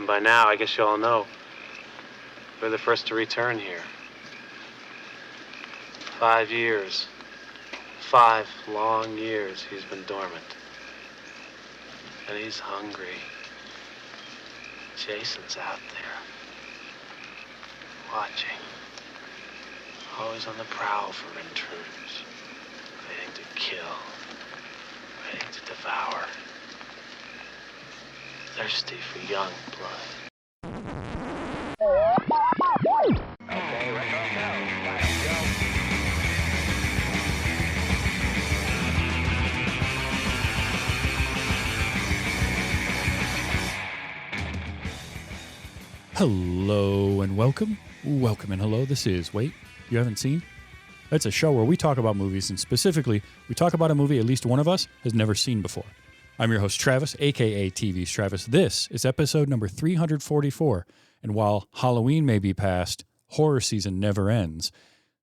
And by now, I guess you all know, we're the first to return here. 5 years. 5 long years he's been dormant. And he's hungry. Jason's out there. Watching. Always on the prowl for intruders. Waiting to kill. Waiting to devour. Thirsty for young blood. Okay, let's go. Let's go. Hello and welcome. Welcome and hello. This is Wait, You Haven't Seen? That's a show where we talk about movies, and specifically, we talk about a movie at least one of us has never seen before. I'm your host, Travis, aka TV's Travis. This is episode number 344, and while Halloween may be past, horror season never ends.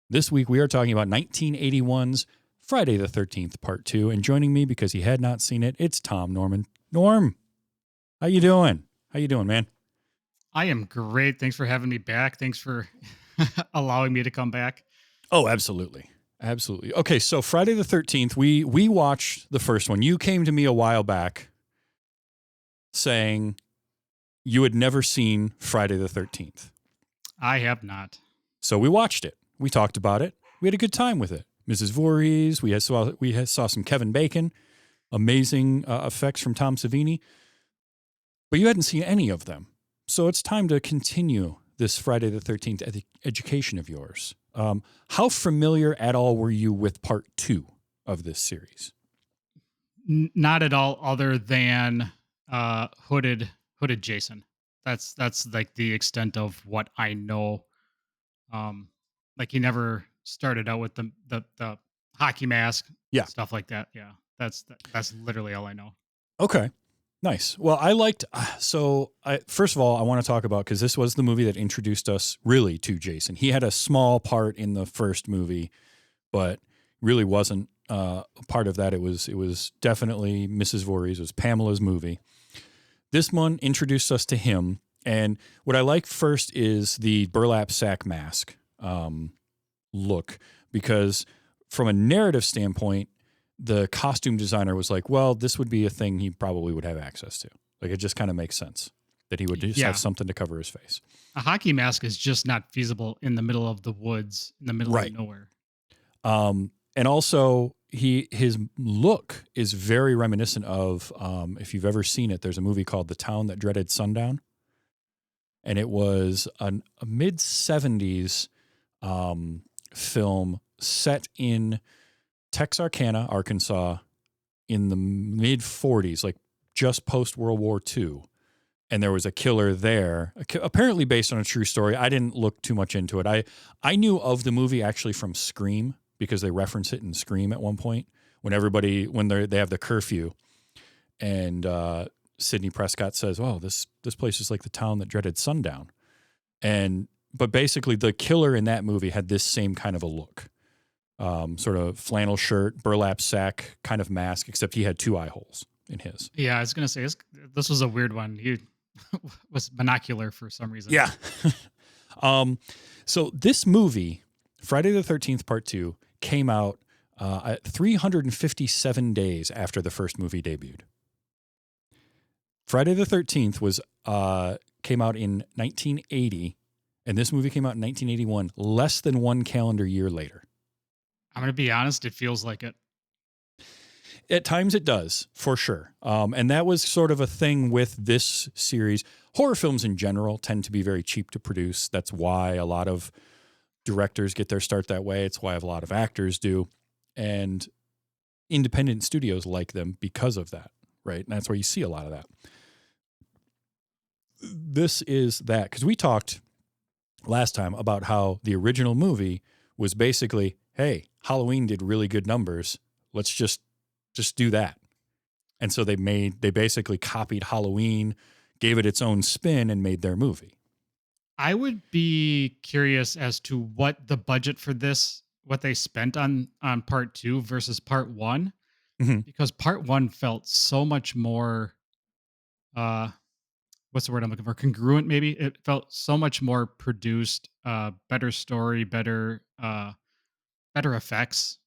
This week we are talking about 1981's Friday the 13th, Part 2, and joining me because he had not seen it, it's Tom Norman. Norm, how you doing? How you doing, man? I am great. Thanks for having me back. Thanks for allowing me to come back. Oh, absolutely. Absolutely. Okay, so Friday the 13th, we watched the first one. You came to me a while back saying you had never seen Friday the 13th. I have not. So we watched it. We talked about it. We had a good time with it. Mrs. Voorhees, we saw some Kevin Bacon, amazing effects from Tom Savini. But you hadn't seen any of them. So it's time to continue this Friday the 13th education of yours. How familiar at all were you with part 2 of this series? Not at all, other than hooded Jason. That's like the extent of what I know. Like he never started out with the hockey mask, stuff like that. Yeah, that's literally all I know. Okay. Nice. Well, first of all, I want to talk about, because this was the movie that introduced us really to Jason. He had a small part in the first movie, but really wasn't a part of that. It was definitely Mrs. Voorhees. It was Pamela's movie. This one introduced us to him. And what I like first is the burlap sack mask look, because from a narrative standpoint, the costume designer was like, well, this would be a thing he probably would have access to. Like, it just kind of makes sense that he would just have something to cover his face. A hockey mask is just not feasible in the middle of the woods, in the middle of nowhere. And also, his look is very reminiscent of, if you've ever seen it, there's a movie called The Town That Dreaded Sundown. And it was a mid-70s film set in Texarkana, Arkansas, in the mid-40s, like just post-World War II. And there was a killer there, apparently based on a true story. I didn't look too much into it. I knew of the movie actually from Scream, because they reference it in Scream at one point when they have the curfew, and Sidney Prescott says, "Oh, this place is like the town that dreaded sundown." But basically, the killer in that movie had this same kind of a look. Sort of flannel shirt, burlap sack kind of mask, except he had 2 eye holes in his. Yeah, I was going to say, this was a weird one. He was binocular for some reason. Yeah. So this movie, Friday the 13th Part 2, came out at 357 days after the first movie debuted. Friday the 13th came out in 1980, and this movie came out in 1981, less than 1 calendar year later. I'm going to be honest, it feels like it. At times it does, for sure. And that was sort of a thing with this series. Horror films in general tend to be very cheap to produce. That's why a lot of directors get their start that way. It's why a lot of actors do. And independent studios like them because of that, right? And that's where you see a lot of that. This is that, because we talked last time about how the original movie was basically, hey, Halloween did really good numbers. Let's just do that. And so they basically copied Halloween, gave it its own spin, and made their movie. I would be curious as to what the budget for this, what they spent on part 2 versus part 1, because part 1 felt so much more, what's the word I'm looking for? Congruent, maybe. It felt so much more produced, better story, better effects.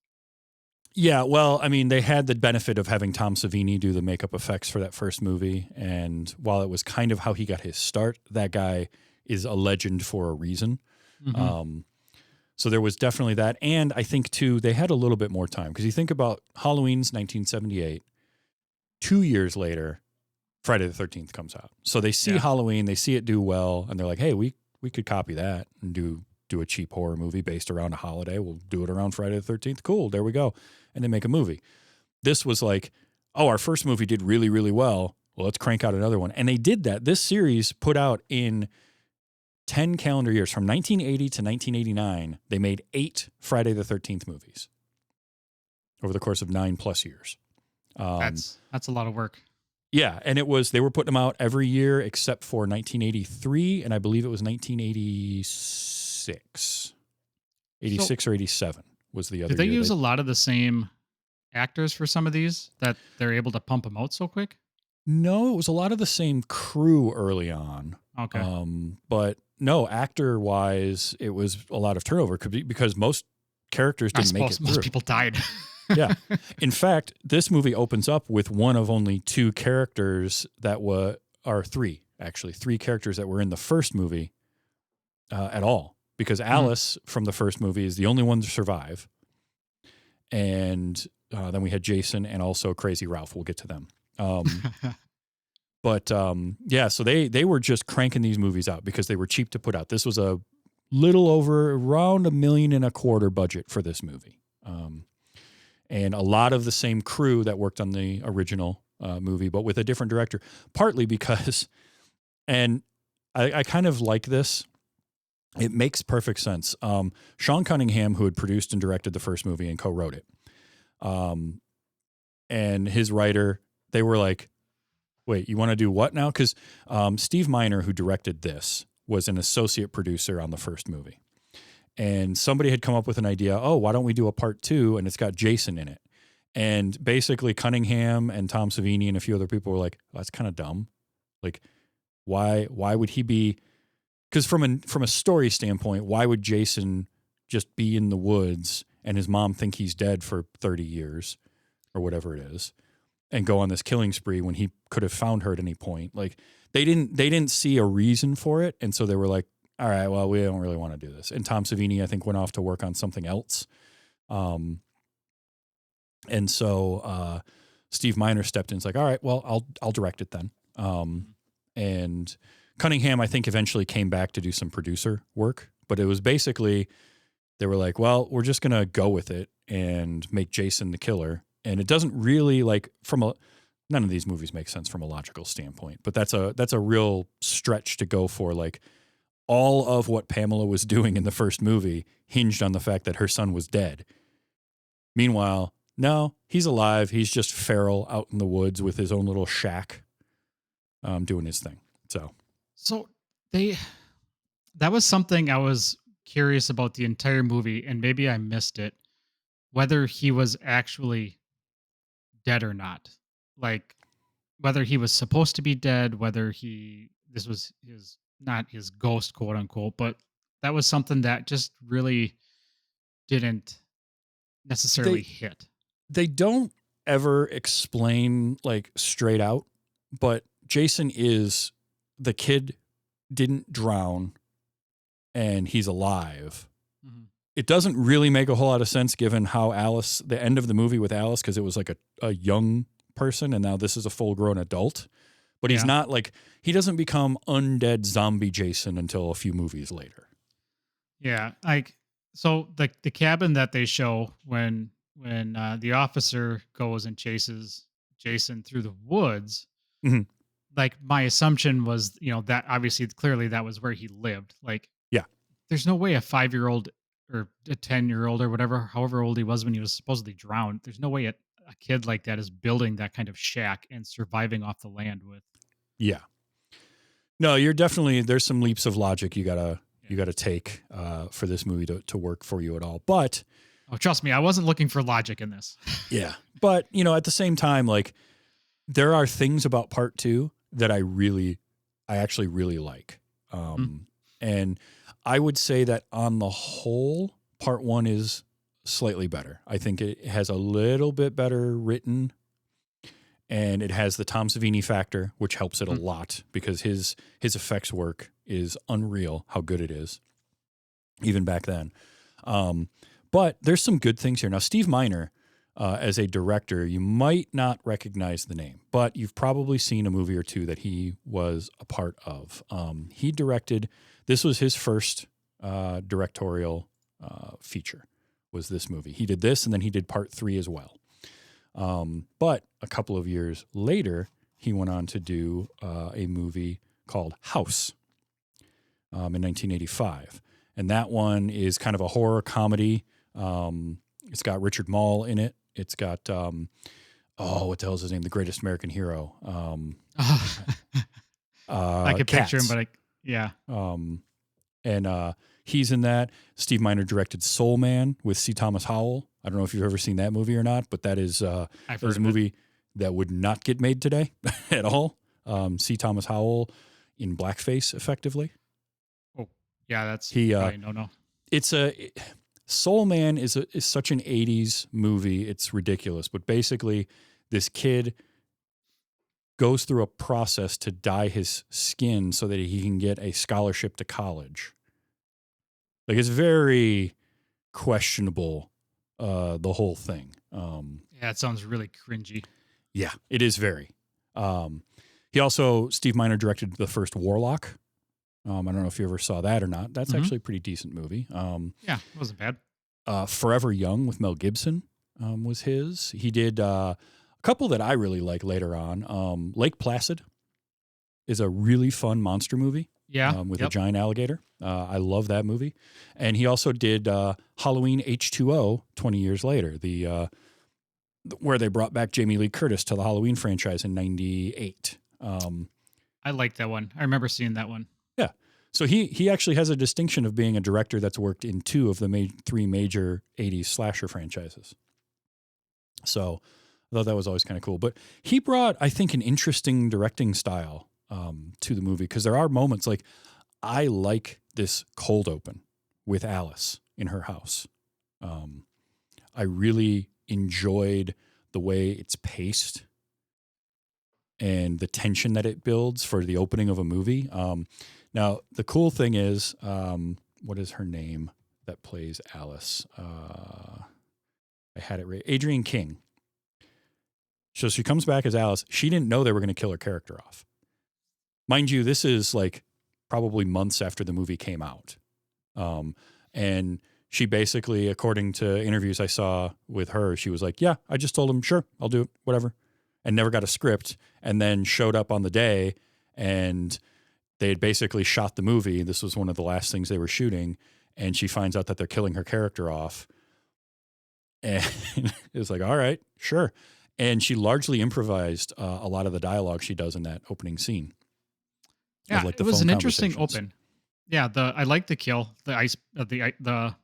Yeah, well, I mean, they had the benefit of having Tom Savini do the makeup effects for that first movie, and while it was kind of how he got his start, that guy is a legend for a reason. Hmm. Um, so there was definitely that, and I think too they had a little bit more time because you think about Halloween's 1978. 2 years later, Friday the 13th comes out. So they see Yeah. Halloween, they see it do well, and they're like, "Hey, we could copy that and do a cheap horror movie based around a holiday. We'll do it around Friday the 13th. Cool, there we go." And they make a movie. This was like, "Oh, our first movie did really, really well. Well, let's crank out another one." And they did that. This series put out in 10 calendar years, from 1980 to 1989, they made 8 Friday the 13th movies over the course of 9+ years. That's a lot of work. Yeah, and they were putting them out every year except for 1983, and I believe it was 1986. 86 or 87 was the other Did they year. use a lot of the same actors for some of these that they're able to pump them out so quick? No, it was a lot of the same crew early on. Okay. But no, actor-wise, it was a lot of turnover because most characters I didn't make it suppose most through. people died. Yeah. In fact, this movie opens up with one of only 2 characters three characters that were in the first movie at all. Because Alice from the first movie is the only one to survive. And then we had Jason and also Crazy Ralph. We'll get to them. But yeah, so they were just cranking these movies out because they were cheap to put out. This was a little over around $1.25 million budget for this movie. And a lot of the same crew that worked on the original movie, but with a different director, partly because, and I kind of like this, it makes perfect sense. Sean Cunningham, who had produced and directed the first movie and co-wrote it, and his writer, they were like, "Wait, you want to do what now?" Because Steve Miner, who directed this, was an associate producer on the first movie. And somebody had come up with an idea, "Oh, why don't we do a part 2? And it's got Jason in it." And basically Cunningham and Tom Savini and a few other people were like, "Oh, that's kind of dumb. Like, why would he be?" Because from a story standpoint, why would Jason just be in the woods and his mom think he's dead for 30 years or whatever it is and go on this killing spree when he could have found her at any point? Like, they didn't see a reason for it, and so they were like, "All right, well, we don't really want to do this." And Tom Savini, I think, went off to work on something else. And so Steve Miner stepped in. It's like, "All right, well, I'll direct it then." And Cunningham, I think, eventually came back to do some producer work, but it was basically, they were like, "Well, we're just going to go with it and make Jason the killer." And it doesn't really, like, none of these movies make sense from a logical standpoint, but that's a real stretch to go for. Like, all of what Pamela was doing in the first movie hinged on the fact that her son was dead. Meanwhile, no, he's alive. He's just feral out in the woods with his own little shack, doing his thing. So that was something I was curious about the entire movie, and maybe I missed it, whether he was actually dead or not. Like, whether he was supposed to be dead, whether this was his, not his ghost, quote unquote, but that was something that just really didn't necessarily They hit. they don't ever explain, like, straight out, but Jason is the kid didn't drown and he's alive. Mhm. It doesn't really make a whole lot of sense given how the end of the movie with Alice, because it was like a young person and now this is a full grown adult. But he's Yeah. not like, he doesn't become undead zombie Jason until a few movies later. Yeah, like, so the cabin that they show when the officer goes and chases Jason through the woods, Mhm. like, my assumption was, that obviously clearly that was where he lived. Like, Yeah. there's no way a 5-year-old or a 10-year-old or whatever, however old he was when he was supposedly drowned, there's no way a kid like that is building that kind of shack and surviving off the land with. Yeah. No, there's some leaps of logic you gotta take for this movie to work for you at all. But Oh, trust me, I wasn't looking for logic in this. yeah, but at the same time, like, there are things about part 2 that I really, I actually really like. Mm. And I would say that on the whole, part one is slightly better. I think it has a little bit better written, and it has the Tom Savini factor, which helps it a lot because his effects work is unreal how good it is, even back then. But there's some good things here. Now, Steve Miner, as a director, you might not recognize the name, but you've probably seen a movie or two that he was a part of. He directed, this was his first directorial feature, was this movie. He did this, and then he did part 3 as well. But a couple of years later, he went on to do a movie called House in 1985. And that one is kind of a horror comedy. It's got Richard Mall in it. It's got, what the hell is his name? The Greatest American Hero. I could picture him, Cats. but yeah. And he's in that. Steve Miner directed Soul Man with C. Thomas Howell. I don't know if you've ever seen that movie or not, but that is a movie that would not get made today at all. C. Thomas Howell in blackface, effectively. Oh, yeah, that's probably no. It's Soul Man is such an 80s movie. It's ridiculous. But basically, this kid goes through a process to dye his skin so that he can get a scholarship to college. Like, it's very questionable, the whole thing. Yeah, it sounds really cringy. Yeah, it is very. He also, Steve Miner directed the first Warlock. I don't know if you ever saw that or not. That's actually a pretty decent movie. Yeah, it wasn't bad. Forever Young with Mel Gibson was his. He did a couple that I really like later on. Lake Placid is a really fun monster movie. Yeah. With a giant alligator. I love that movie. And he also did Halloween H2O 20 years later, where they brought back Jamie Lee Curtis to the Halloween franchise in 98. I like that one. I remember seeing that one. Yeah. So he actually has a distinction of being a director that's worked in 2 of the 3 major 80s slasher franchises. So I thought that was always kind of cool. But he brought, I think, an interesting directing style to the movie, because there are moments like, I like this cold open with Alice in her house. I really enjoyed the way it's paced and the tension that it builds for the opening of a movie. Now, the cool thing is, what is her name that plays Alice? I had it right. Adrienne King. So she comes back as Alice. She didn't know they were going to kill her character off. Mind you, this is like probably months after the movie came out. And she basically, according to interviews I saw with her, she was like, yeah, I just told him, sure, I'll do it, whatever. And never got a script, and then showed up on the day, and they had basically shot the movie. This was one of the last things they were shooting. And she finds out that they're killing her character off. And it was like, all right, sure. And she largely improvised a lot of the dialogue she does in that opening scene. Yeah, like it was an interesting open. Yeah, I like the kill, the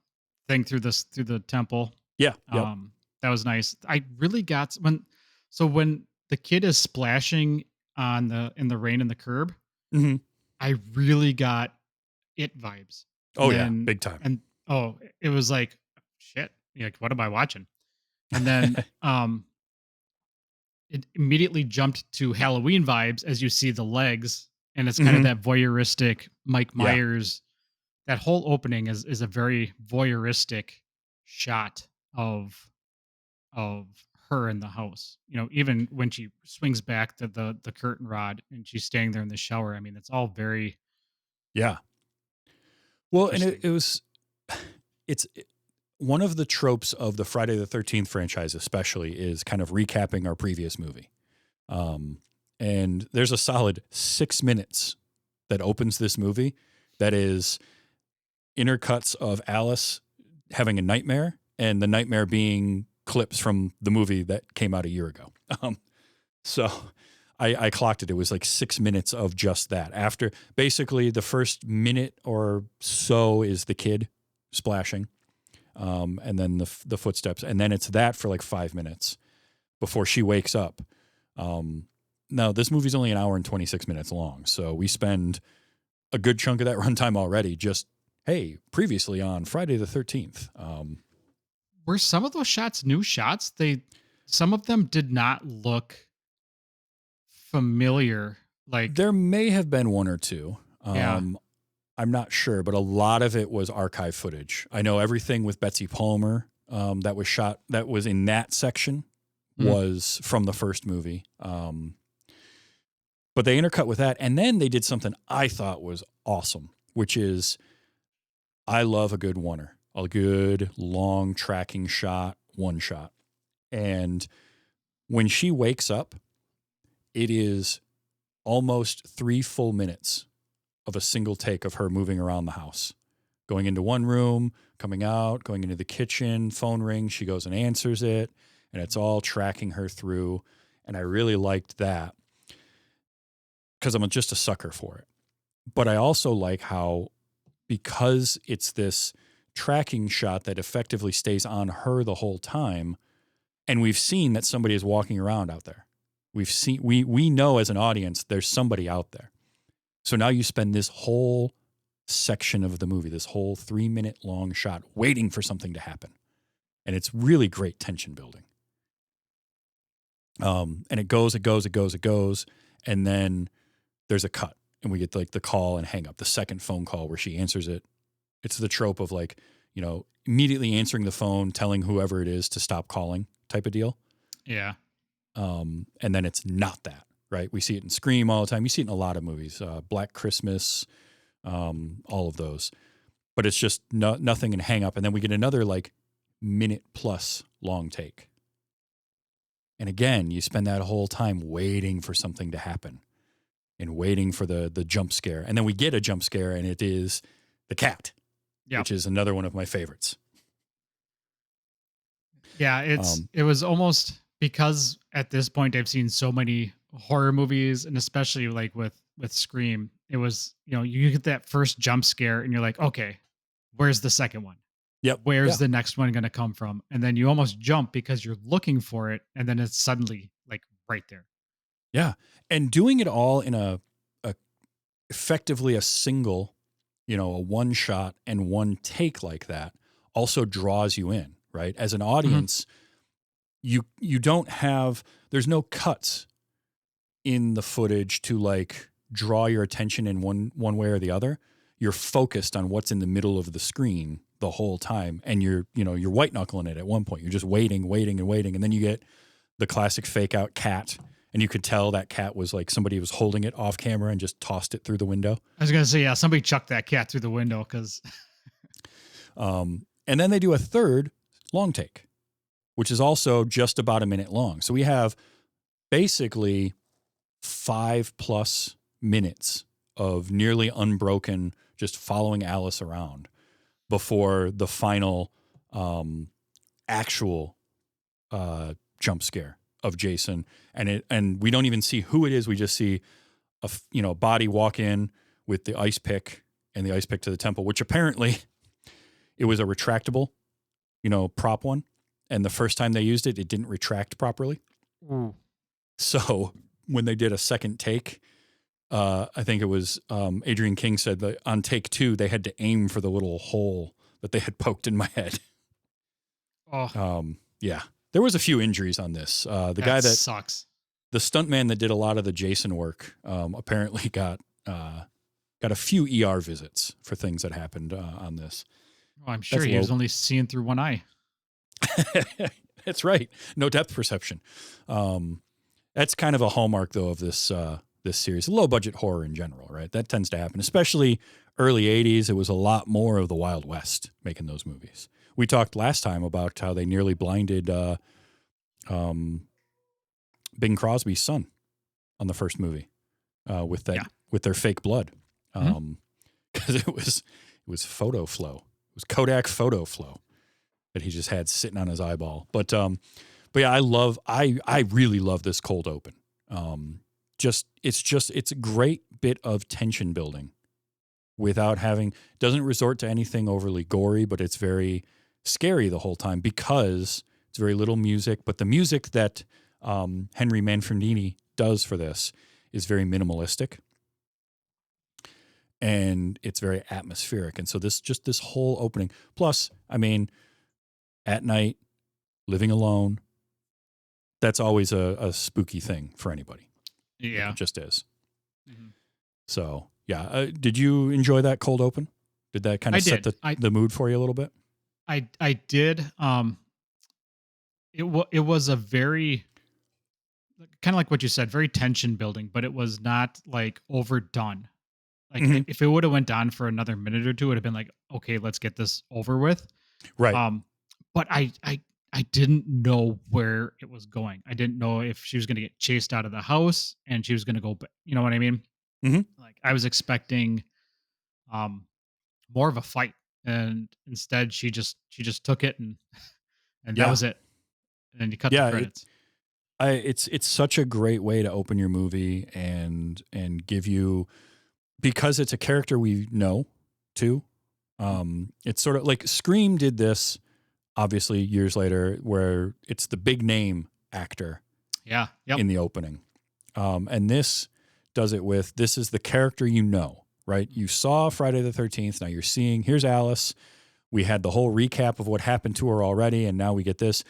thing through the temple. Yeah, that was nice. I really got when the kid is splashing in the rain in the curb. Mm-hmm. I really got It vibes. Oh yeah, big time. And it was like, shit. Like, what am I watching? And then it immediately jumped to Halloween vibes as you see the legs. And it's kind of that voyeuristic Mike Myers. That whole opening is a very voyeuristic shot of her in the house. Even when she swings back to the curtain rod and she's staying there in the shower. I mean, it's all very Well, and it's one of the tropes of the Friday the 13th franchise, especially, is kind of recapping our previous movie. And there's a solid 6 minutes that opens this movie that is intercuts of Alice having a nightmare, and the nightmare being clips from the movie that came out a year ago. So I clocked it. It was like 6 minutes of just that. After basically the first minute or so is the kid splashing, and then the footsteps, and then it's that for like 5 minutes before she wakes up. Now, this movie's only an hour and 26 minutes long, so we spend a good chunk of that runtime already just, hey, previously on Friday the 13th. Were some of those shots new shots? Some of them did not look familiar. Like, There may have been one or two. yeah. I'm not sure, but a lot of it was archive footage. I know everything with Betsy Palmer that was shot, that was in that section, was from the first movie. But they intercut with that. And then they did something I thought was awesome, which is I love a good oneer, a good long tracking shot, one shot. And when she wakes up, it is almost 3 full minutes of a single take of her moving around the house, going into one room, coming out, going into the kitchen, phone rings, she goes and answers it, and it's all tracking her through. And I really liked that because I'm just a sucker for it. But I also like how, because it's this tracking shot that effectively stays on her the whole time, and we've seen that somebody is walking around out there. We know as an audience there's somebody out there. So now you spend this whole section of the movie, this whole 3 minute long shot, waiting for something to happen. And it's really great tension building. And it goes. And then there's a cut and we get like the call and hang up, the second phone call where she answers it. It's the trope of like, you know, immediately answering the phone, telling whoever it is to stop calling type of deal. Yeah. And then it's not that, right? We see it in Scream all the time. You see it in a lot of movies, Black Christmas, all of those. But it's just nothing and hang up. And then we get another like minute plus long take. And again, you spend that whole time waiting for something to happen and waiting for the jump scare. And then we get a jump scare and it is the cat, which is another one of my favorites. Yeah, it was almost, because at this point I've seen so many horror movies, and especially like with Scream, it was, you know, you get that first jump scare and you're like, okay, where's the second one? Yep. Where's the next one going to come from? And then you almost jump because you're looking for it, and then it's suddenly like right there. Yeah. And doing it all in a effectively a single, you know, a one shot and one take like that also draws you in, right? As an audience, you don't have, there's no cuts in the footage to like draw your attention in one way or the other. You're focused on what's in the middle of the screen the whole time. And you're white knuckling it at one point. You're just waiting. And then you get the classic fake out cat. And you could tell that cat was like somebody was holding it off camera and just tossed it through the window. I was going to say, yeah, somebody chucked that cat through the window because. And then they do a third long take, which is also just about a minute long. So we have basically 5+ minutes of nearly unbroken, just following Alice around before the final actual jump scare of Jason. And we don't even see who it is. We just see a body walk in with the ice pick and the ice pick to the temple, which apparently it was a retractable, prop one. And the first time they used it, it didn't retract properly. Mm. So when they did a second take, I think it was Adrian King said that on take 2, they had to aim for the little hole that they had poked in my head. Oh, yeah. There was a few injuries on this. The guy that sucks. The stuntman that did a lot of the Jason work apparently got a few ER visits for things that happened on this. Well, I'm sure he was only seeing through one eye. That's right. No depth perception. That's kind of a hallmark, though, of this series. Low budget horror in general, right? That tends to happen, especially early 80s. It was a lot more of the Wild West making those movies. We talked last time about how they nearly blinded Bing Crosby's son on the first movie with their fake blood, because it was photo flow. It was Kodak photo flow that he just had sitting on his eyeball. But yeah, I really love this cold open. It's a great bit of tension building without doesn't resort to anything overly gory, but it's very scary the whole time because it's very little music. But the music that Henry Manfredini does for this is very minimalistic, and it's very atmospheric. And so this whole opening, plus, I mean, at night, living alone, that's always a spooky thing for anybody. Yeah. It just is. Mhm. So, yeah. Did you enjoy that cold open? Did that kind I of set did. the mood for you a little bit? I did. It was a very kind of like what you said, very tension building, but it was not like overdone. Like Mhm. if it would have went on for another minute or two, it would have been like, okay, let's get this over with. Right. But I didn't know where it was going. I didn't know if she was going to get chased out of the house and she was going to go. You know what I mean? Mhm. Like I was expecting um more of a fight, and instead she just took it and that Yeah. was it. And then you cut the Yeah. credits. It's such a great way to open your movie and give you, because it's a character we know too. It's sort of like Scream did this, obviously years later, where it's the big name actor Yeah. Yep. in the opening, and this does it with, this is the character you know, right? You saw Friday the 13th. Now you're seeing, here's Alice. We had the whole recap of what happened to her already, and now we get this.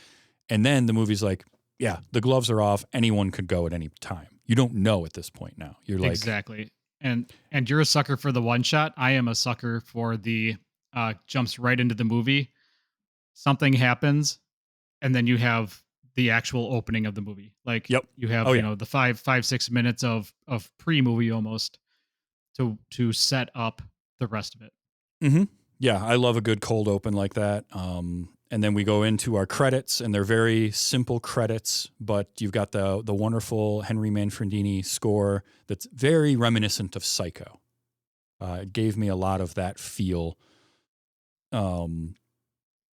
And then the movie's like, yeah, the gloves are off. Anyone could go at any time. You don't know at this point now. You're like, Exactly. And you're a sucker for the one shot. I am a sucker for the jumps right into the movie. Something happens, and then you have the actual opening of the movie. Like yep. you have, Oh, you yeah. know, the 5, 6 minutes of pre-movie almost to set up the rest of it. Mm-hmm. Yeah, I love a good cold open like that. And then we go into our credits, and they're very simple credits, but you've got the wonderful Henry Manfredini score that's very reminiscent of Psycho. It gave me a lot of that feel.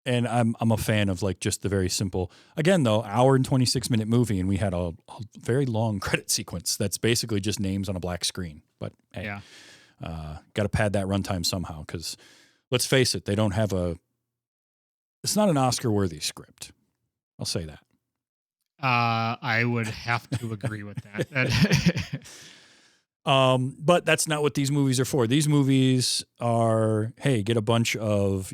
And I'm a fan of like just the very simple. Again, though, hour and 26-minute movie, and we had a very long credit sequence that's basically just names on a black screen. But hey, Yeah. got to pad that runtime somehow, because let's face it, they don't have it's not an Oscar-worthy script. I'll say that. I would have to agree with that. But that's not what these movies are for. These movies are, hey, get a bunch of,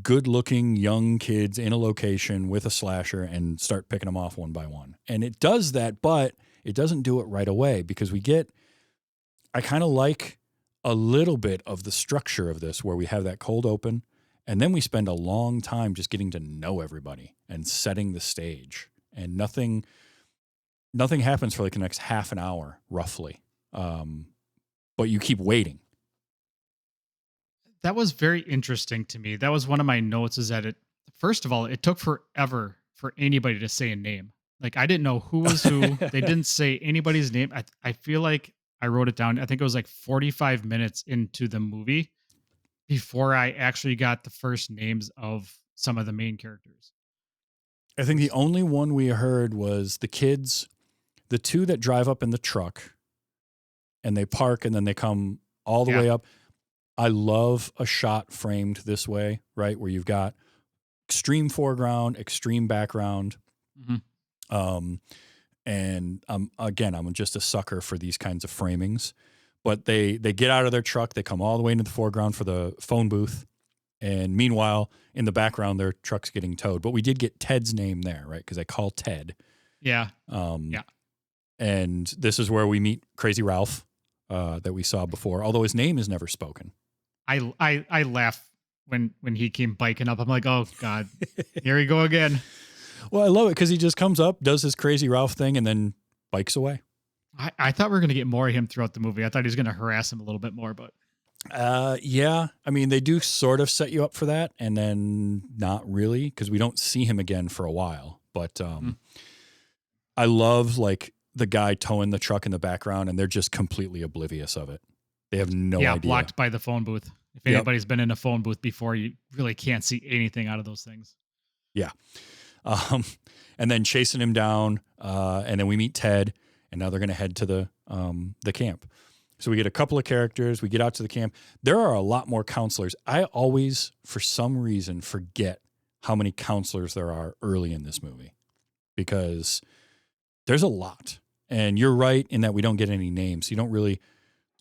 good-looking young kids in a location with a slasher and start picking them off one by one. And it does that, but it doesn't do it right away, because I kind of like a little bit of the structure of this, where we have that cold open, and then we spend a long time just getting to know everybody and setting the stage, and nothing happens for like the next half an hour roughly. But you keep waiting. That was very interesting to me. That was one of my notes, is that first of all, it took forever for anybody to say a name. Like I didn't know who was who. They didn't say anybody's name. I feel like I wrote it down. I think it was like 45 minutes into the movie before I actually got the first names of some of the main characters. I think the only one we heard was the kids, the two that drive up in the truck and they park and then they come all the way up. I love a shot framed this way, right? Where you've got extreme foreground, extreme background. Mm-hmm. And again, I'm just a sucker for these kinds of framings. But they get out of their truck, they come all the way into the foreground for the phone booth. And meanwhile, in the background, their truck's getting towed. But we did get Ted's name there, right? Because they call Ted. Yeah. Yeah. And this is where we meet Crazy Ralph that we saw before, although his name is never spoken. I laugh when he came biking up. I'm like, oh God, here we go again. Well, I love it because he just comes up, does his Crazy Ralph thing, and then bikes away. I thought we were going to get more of him throughout the movie. I thought he was going to harass him a little bit more, but yeah. I mean, they do sort of set you up for that, and then not really, because we don't see him again for a while. But I love like the guy towing the truck in the background, and they're just completely oblivious of it. They have no idea. Blocked by the phone booth. If anybody's been in a phone booth before, you really can't see anything out of those things. Yeah. And then chasing him down, and then we meet Ted, and now they're going to head to the camp. So we get a couple of characters. We get out to the camp. There are a lot more counselors. I always, for some reason, forget how many counselors there are early in this movie, because there's a lot. And you're right in that we don't get any names. You don't really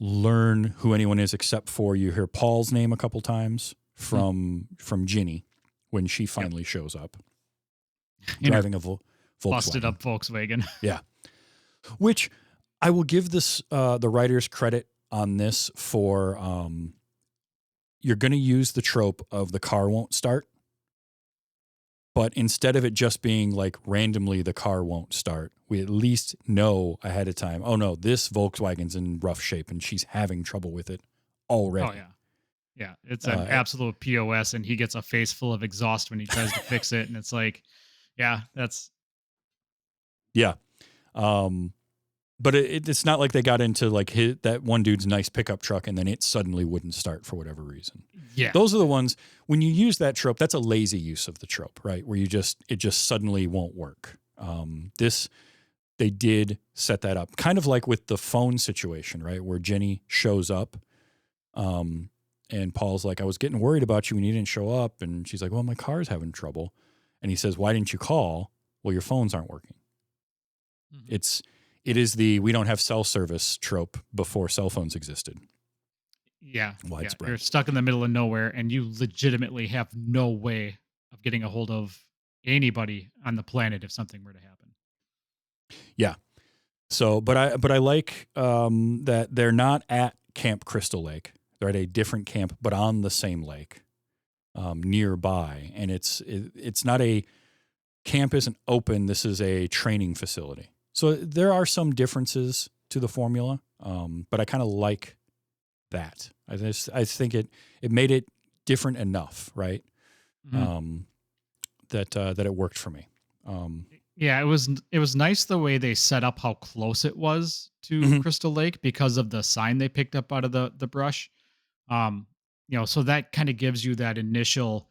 learn who anyone is except for you hear Paul's name a couple times from Ginny when she finally shows up driving a Volkswagen. Busted up Volkswagen. Yeah. Which I will give this the writers credit on this for you're going to use the trope of the car won't start. But instead of it just being like randomly the car won't start, we at least know ahead of time, oh no, this Volkswagen's in rough shape and she's having trouble with it already. Oh, yeah. Yeah, it's an absolute POS, and he gets a face full of exhaust when he tries to fix it. And it's like, yeah, that's... Yeah. But it's not like they got into like that one dude's nice pickup truck and then it suddenly wouldn't start for whatever reason. Yeah. Those are the ones, when you use that trope, that's a lazy use of the trope, right? Where it just suddenly won't work. They did set that up, kind of like with the phone situation, right? Where Jenny shows up, and Paul's like, I was getting worried about you when you didn't show up. And she's like, well, my car's having trouble. And he says, why didn't you call? Well, your phones aren't working. Mm-hmm. It is the we don't have cell service trope before cell phones existed. Yeah. Widespread. Yeah. You're stuck in the middle of nowhere and you legitimately have no way of getting a hold of anybody on the planet if something were to happen. Yeah. So, but I like that they're not at Camp Crystal Lake. They're at a different camp, but on the same lake nearby. And it's not a camp isn't open. This is a training facility. So there are some differences to the formula, but I kind of like that. I think it made it different enough, right? Mm-hmm. That it worked for me. Yeah, it was nice the way they set up how close it was to mm-hmm. Crystal Lake because of the sign they picked up out of the brush. So that kind of gives you that initial,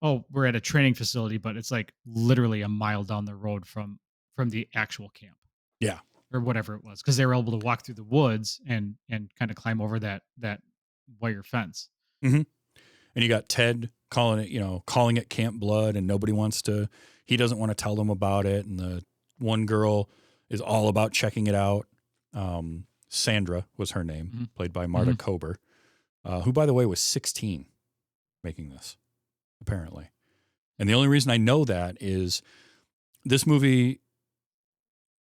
oh, we're at a training facility, but it's like literally a mile down the road from the actual camp. Yeah. Or whatever it was, because they were able to walk through the woods and kind of climb over that wire fence. Mm-hmm. And you got Ted calling it Camp Blood, and he doesn't want to tell them about it. And the one girl is all about checking it out. Sandra was her name, mm-hmm. played by Marta mm-hmm. Kober, who, by the way, was 16 making this, apparently. And the only reason I know that is this movie,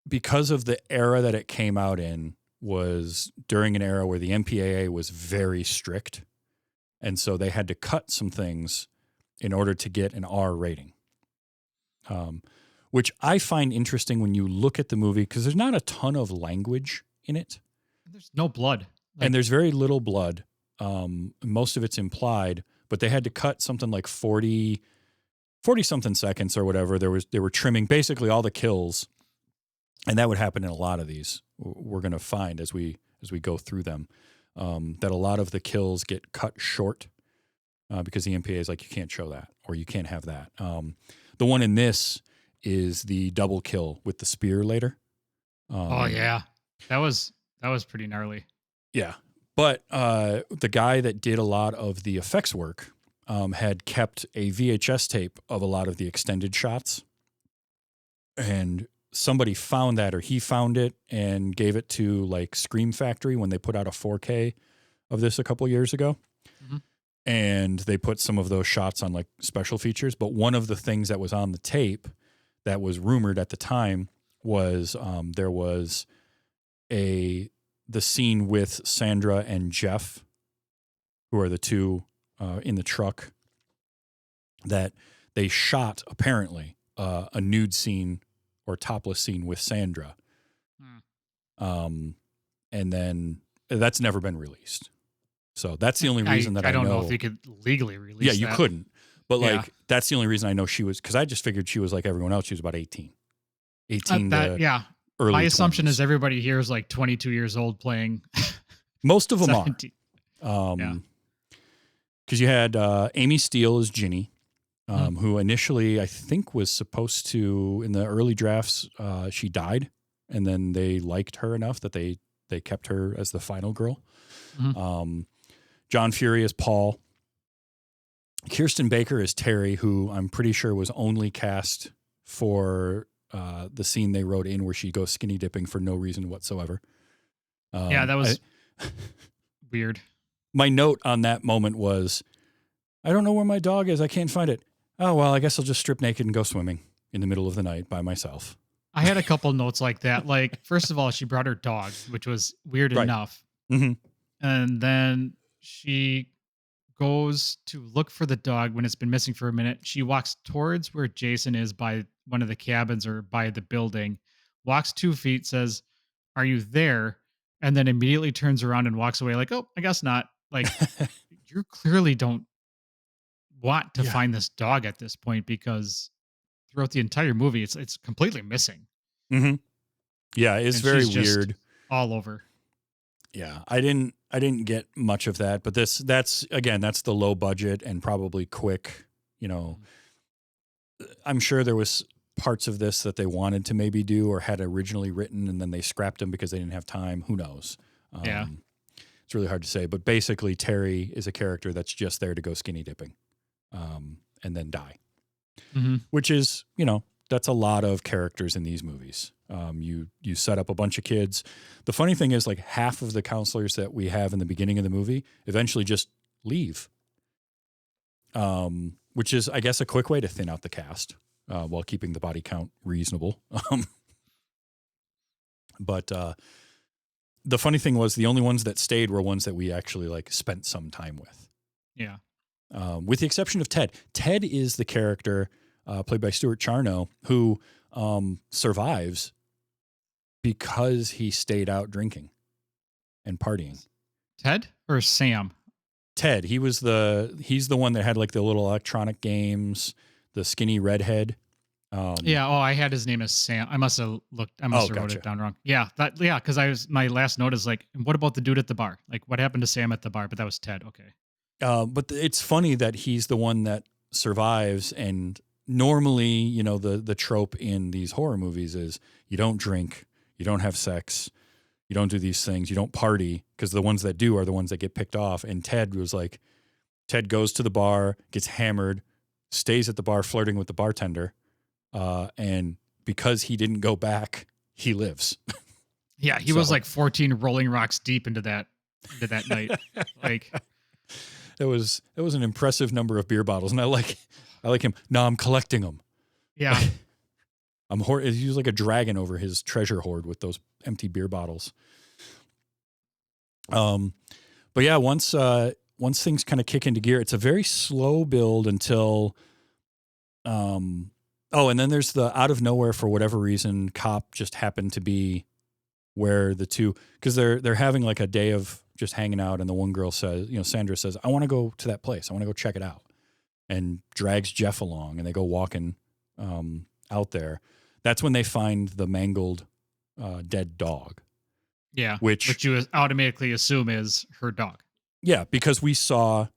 because of the era that it came out in, was during an era where the MPAA was very strict. And so they had to cut some things in order to get an R rating, which I find interesting when you look at the movie, because there's not a ton of language in it. There's no blood. And there's very little blood. Most of it's implied, but they had to cut something like 40 something seconds or whatever. They were trimming basically all the kills. And that would happen in a lot of these. We're going to find as we go through them that a lot of the kills get cut short because the MPA is like, you can't show that or you can't have that. The one in this is the double kill with the spear later. Oh yeah, that was pretty gnarly. Yeah, but the guy that did a lot of the effects work had kept a VHS tape of a lot of the extended shots, and somebody found that, or he found it and gave it to like Scream Factory when they put out a 4K of this a couple years ago. Mm-hmm. And they put some of those shots on like special features. But one of the things that was on the tape that was rumored at the time was there was the scene with Sandra and Jeff, who are the two in the truck, that they shot apparently a nude scene or topless scene with Sandra. And then that's never been released. So that's the only reason I don't know if you could legally release that. Yeah, you couldn't. But like, that's the only reason I know she was, because I just figured she was like everyone else. She was about 18. 18 to early My assumption 20s. Is everybody here is like 22 years old playing. Most of them 17. are. Because you had Amy Steele as Ginny. Who initially I think was supposed to, in the early drafts, she died, and then they liked her enough that they kept her as the final girl. Mm-hmm. John Fury as Paul. Kirsten Baker as Terry, who I'm pretty sure was only cast for the scene they wrote in where she goes skinny dipping for no reason whatsoever. Yeah, that was weird. My note on that moment was, I don't know where my dog is. I can't find it. Oh, well, I guess I'll just strip naked and go swimming in the middle of the night by myself. I had a couple notes like that. Like, first of all, she brought her dog, which was weird Right. enough. Mm-hmm. And then she goes to look for the dog when it's been missing for a minute. She walks towards where Jason is by one of the cabins or by the building, walks 2 feet, says, "Are you there?" And then immediately turns around and walks away like, "Oh, I guess not." Like, you clearly don't want to Yeah. find this dog at this point because throughout the entire movie, it's completely missing. Mm-hmm. Yeah, it's And very she's just weird. all over. Yeah, I didn't get much of that, but that's the low budget and probably quick, you know. I'm sure there was parts of this that they wanted to maybe do or had originally written and then they scrapped them because they didn't have time. Who knows? Yeah. It's really hard to say, but basically Terry is a character that's just there to go skinny dipping, and then die, which is, you know, that's a lot of characters in these movies. You set up a bunch of kids. The funny thing is, like, half of the counselors that we have in the beginning of the movie eventually just leave, which is, I guess, a quick way to thin out the cast while keeping the body count reasonable. But the funny thing was the only ones that stayed were ones that we actually like spent some time with. Yeah. With the exception of Ted. Ted is the character played by Stuart Charno who survives because he stayed out drinking and partying. Ted or Sam? Ted, he's the one that had like the little electronic games, the skinny redhead. Yeah. Oh, I had his name as Sam. I must have wrote gotcha. it down wrong. Yeah. Because my last note is like, what about the dude at the bar? Like, what happened to Sam at the bar? But that was Ted. Okay. But it's funny that he's the one that survives. And normally, you know, the trope in these horror movies is you don't drink, you don't have sex, you don't do these things, you don't party, because the ones that do are the ones that get picked off. And Ted goes to the bar, gets hammered, stays at the bar flirting with the bartender. And because he didn't go back, he lives. Yeah. He was like 14 Rolling Rocks deep into that night. Like, it was an impressive number of beer bottles. And I like him. No, I'm collecting them. yeah. He was like a dragon over his treasure hoard with those empty beer bottles. But yeah, once things kind of kick into gear, it's a very slow build until, and then there's the out of nowhere, for whatever reason, cop just happened to be where the two, because they're having like a day of just hanging out, and the one girl says, you know, Sandra says, I want to go to that place. I want to go check it out, and drags Jeff along, and they go walking out there. That's when they find the mangled dead dog. Yeah. Which you automatically assume is her dog. Yeah, because we saw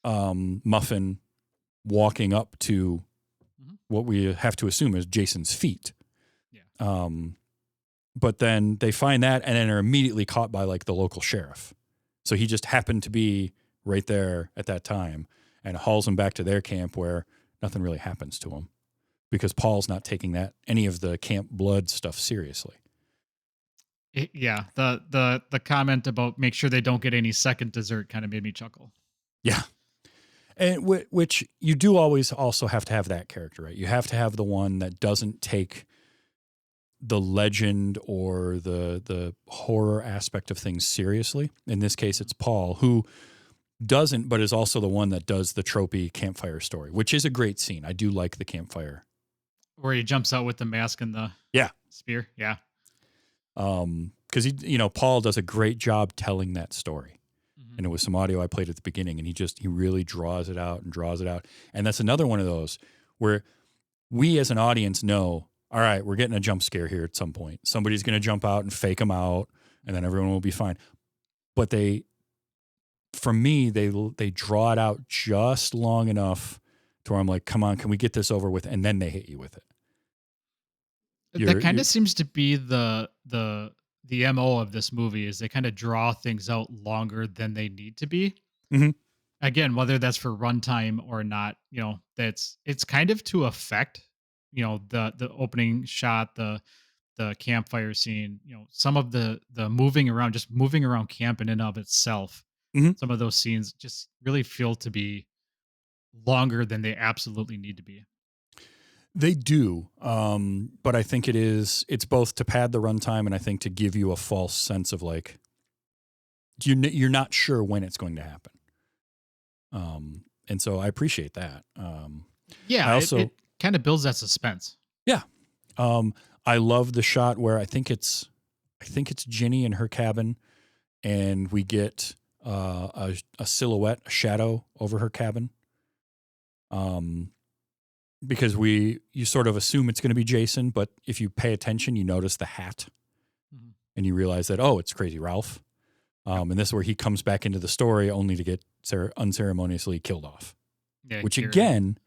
Muffin walking up to what we have to assume is Jason's feet. Yeah. But then they find that and then are immediately caught by like the local sheriff. So he just happened to be right there at that time and hauls him back to their camp where nothing really happens to him because Paul's not taking any of the camp blood stuff seriously. Yeah, the comment about make sure they don't get any second dessert kind of made me chuckle. Yeah. And which you do always also have to have that character, right? You have to have the one that doesn't take the legend or the horror aspect of things seriously. In this case, it's Paul, who doesn't, but is also the one that does the tropey campfire story, which is a great scene. I do like the campfire. Where he jumps out with the mask and the spear. Yeah. Because Paul does a great job telling that story. And it was some audio I played at the beginning, and he really draws it out and draws it out. And that's another one of those where we as an audience know, all right, we're getting a jump scare here at some point. Somebody's going to jump out and fake them out, and then everyone will be fine. But for me, they draw it out just long enough to where I'm like, come on, can we get this over with? And then they hit you with it. That kind of seems to be the MO of this movie is they kind of draw things out longer than they need to be. Mm-hmm. Again, whether that's for runtime or not, it's kind of to affect the opening shot, the campfire scene, some of the moving around, just moving around camp in and of itself. Mhm. Some of those scenes just really feel to be longer than they absolutely need to be. They do, but I think it's both to pad the runtime and I think to give you a false sense of like you're not sure when it's going to happen. And so I appreciate that. Yeah, I it also kind of builds that suspense. yeah, I love the shot where I think it's Ginny in her cabin, and we get a silhouette, a shadow over her cabin. Because you sort of assume it's going to be Jason, but if you pay attention, you notice the hat, Mhm. and you realize that it's Crazy Ralph. And this is where he comes back into the story only to get unceremoniously killed off, Yeah, which Kieran. again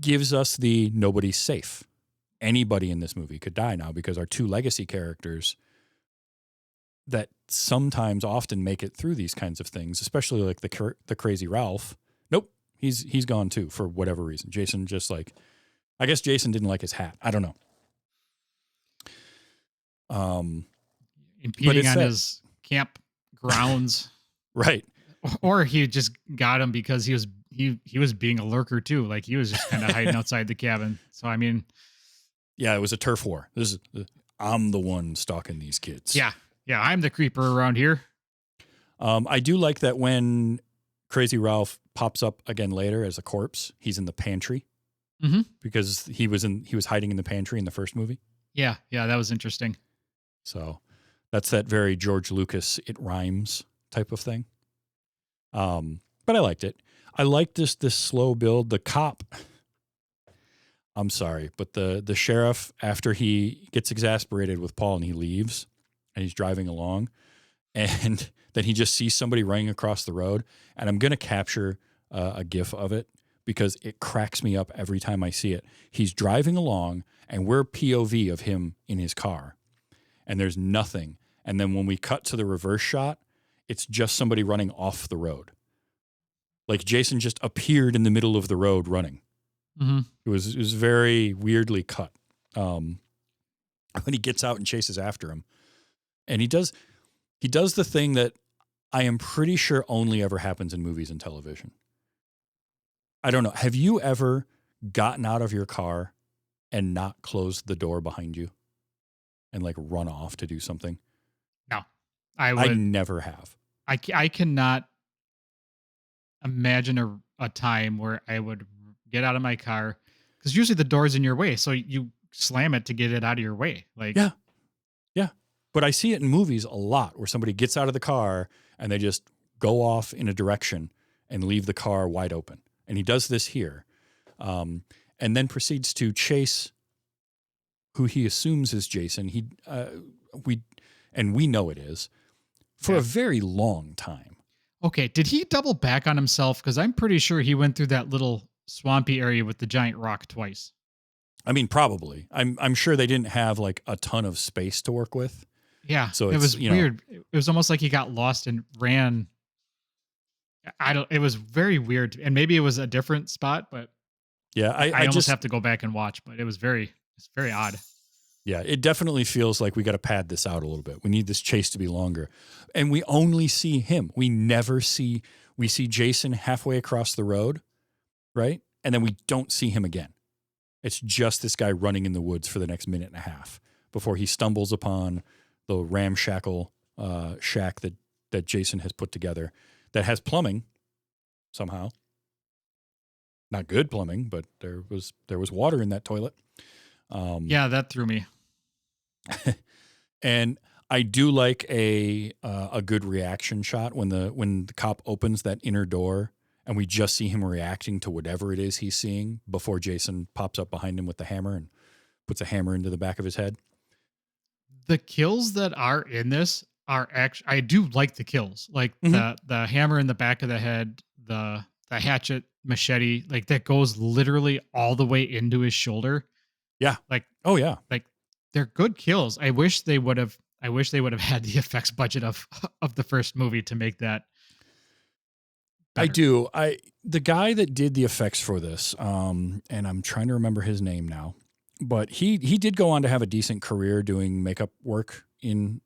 gives us the nobody's safe. Anybody in this movie could die now because our two legacy characters that sometimes often make it through these kinds of things, especially like the Crazy Ralph. Nope, he's gone too for whatever reason. Jason just like, I guess Jason didn't like his hat. I don't know. But Impeding it's on that his camp grounds, right. or he just got him because he was being a lurker too. Like he was just kind of hiding outside the cabin. So I mean, Yeah, it was a turf war. I'm the one stalking these kids. yeah, I'm the creeper around here. I do like that when Crazy Ralph pops up again later as a corpse, he's in the pantry because he was hiding in the pantry in the first movie. Yeah, that was interesting. So that's that very George Lucas, it rhymes type of thing. But I liked it. I liked this slow build. The cop, I'm sorry, but the sheriff, after he gets exasperated with Paul and he leaves and he's driving along, and then he just sees somebody running across the road, and I'm going to capture a GIF of it because it cracks me up every time I see it. He's driving along, and we're POV of him in his car, and there's nothing. And then when we cut to the reverse shot, it's just somebody running off the road. Like Jason just appeared in the middle of the road running. Mm-hmm. It was very weirdly cut. When he gets out and chases after him, and he does the thing that I am pretty sure only ever happens in movies and television. I don't know. Have you ever gotten out of your car and not closed the door behind you and like run off to do something? No, I never have. I cannot imagine a time where I would get out of my car, because usually the door's in your way, so you slam it to get it out of your way. Like Yeah. But I see it in movies a lot where somebody gets out of the car and they just go off in a direction and leave the car wide open. And he does this here, and then proceeds to chase who he assumes is Jason. We know it is for a very long time. Okay, did he double back on himself? Because I'm pretty sure he went through that little swampy area with the giant rock twice. I mean, probably. I'm sure they didn't have like a ton of space to work with. Yeah, So it it's, was weird. It was almost like he got lost and ran. It was very weird, and maybe it was a different spot, but Yeah, I I almost just have to go back and watch. But it's very odd. Yeah, it definitely feels like we got to pad this out a little bit. We need this chase to be longer. And we only see him. We see Jason halfway across the road, right? And then we don't see him again. It's just this guy running in the woods for the next minute and a half before he stumbles upon the ramshackle shack that Jason has put together that has plumbing somehow. Not good plumbing, but there was water in that toilet. Yeah, that threw me. And I do like a good reaction shot when the cop opens that inner door and we just see him reacting to whatever it is he's seeing before Jason pops up behind him with the hammer and puts a hammer into the back of his head. The kills that are in this are actually, I do like the kills, like the hammer in the back of the head, the hatchet machete, like that goes literally all the way into his shoulder. Yeah. Like, oh yeah. Like they're good kills. I wish they would have had the effects budget of the first movie to make that I better. do. The guy that did the effects for this, and I'm trying to remember his name now, but he did go on to have a decent career doing makeup work in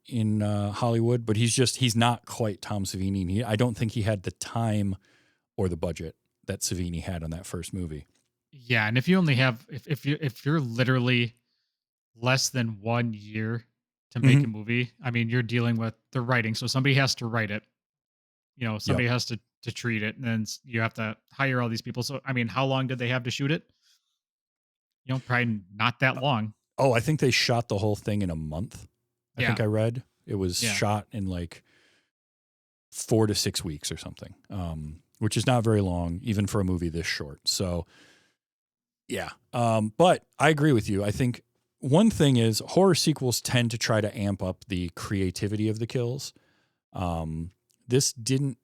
Hollywood, but he's not quite Tom Savini. I don't think he had the time or the budget that Savini had on that first movie. Yeah, and if you only have if you're literally less than 1 year to make Mhm. a movie, I mean, you're dealing with the writing, so somebody has to write it. Yep. Somebody has to treat it, and then you have to hire all these people. So, I mean, how long did they have to shoot it? Probably not that long. Oh, I think they shot the whole thing in a month. I Yeah, think I read it was yeah. shot in like 4 to 6 weeks or something, which is not very long, even for a movie this short. So, yeah. But I agree with you. I think one thing is horror sequels tend to try to amp up the creativity of the kills. This didn't